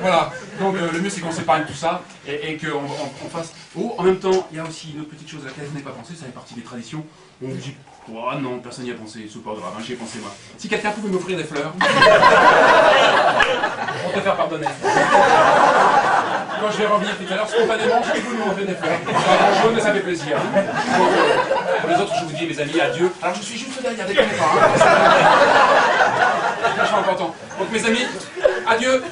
Voilà, donc le mieux c'est qu'on s'épargne tout ça et qu'on fasse... Oh, en même temps, il y a aussi une autre petite chose à laquelle je n'ai pas pensé, ça fait partie des traditions. On dit, oh non, personne n'y a pensé, c'est pas grave, hein, j'y ai pensé moi. Si quelqu'un pouvait m'offrir des fleurs, pour te faire pardonner. Quand je vais revenir tout à l'heure, spontanément, je vais vous m'offrir des fleurs. Pas jaune, mais ça fait plaisir. Hein. Pour les autres, je vous dis, mes amis, adieu. Alors je suis juste derrière, déconnez pas. Hein. C'est vachement important. Donc mes amis, adieu.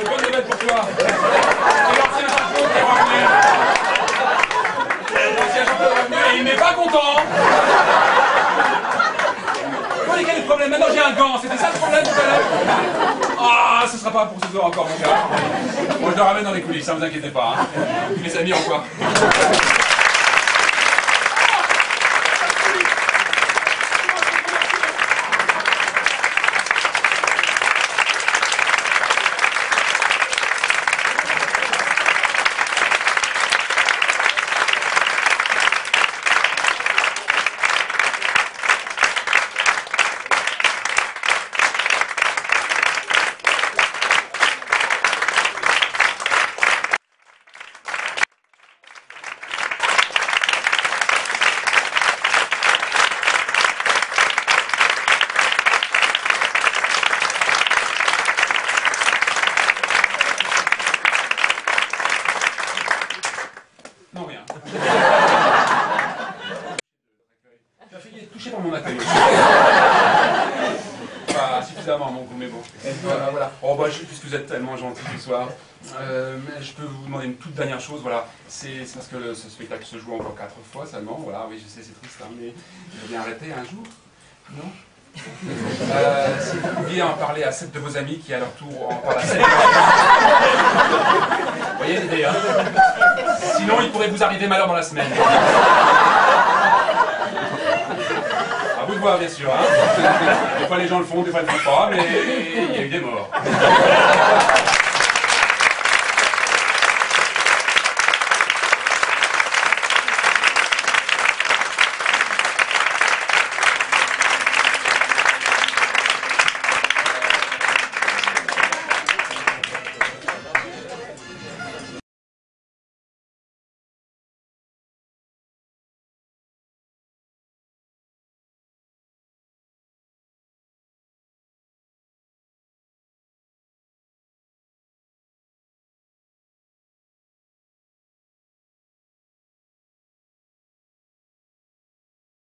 Bonne le problème. Maintenant j'ai un gant. C'était ça le problème tout à l'heure. Ah, ce sera pas pour ce soir encore, mon gars. Moi je le ramène dans les coulisses, hein, vous inquiétez pas. Hein. Mes amis, au revoir. Non, rien. Tu as failli être touché par mon accueil. Pas suffisamment, mon coup, mais bon. Voilà. Oh, bah, puisque vous êtes tellement gentil ce soir, mais je peux vous demander une toute dernière chose. Voilà, c'est parce que ce spectacle se joue encore 4 fois seulement. Voilà, oui, je sais, c'est triste, hein, mais il faut bien arrêter un jour. Non? Si vous pouviez en parler à 7 de vos amis qui à leur tour en parlent à 7 de vos amis. Vous voyez l'idée, hein? Sinon il pourrait vous arriver malheur dans la semaine. À vous de voir bien sûr, hein? Des fois les gens le font, des fois ils ne le font pas, mais il y a eu des morts.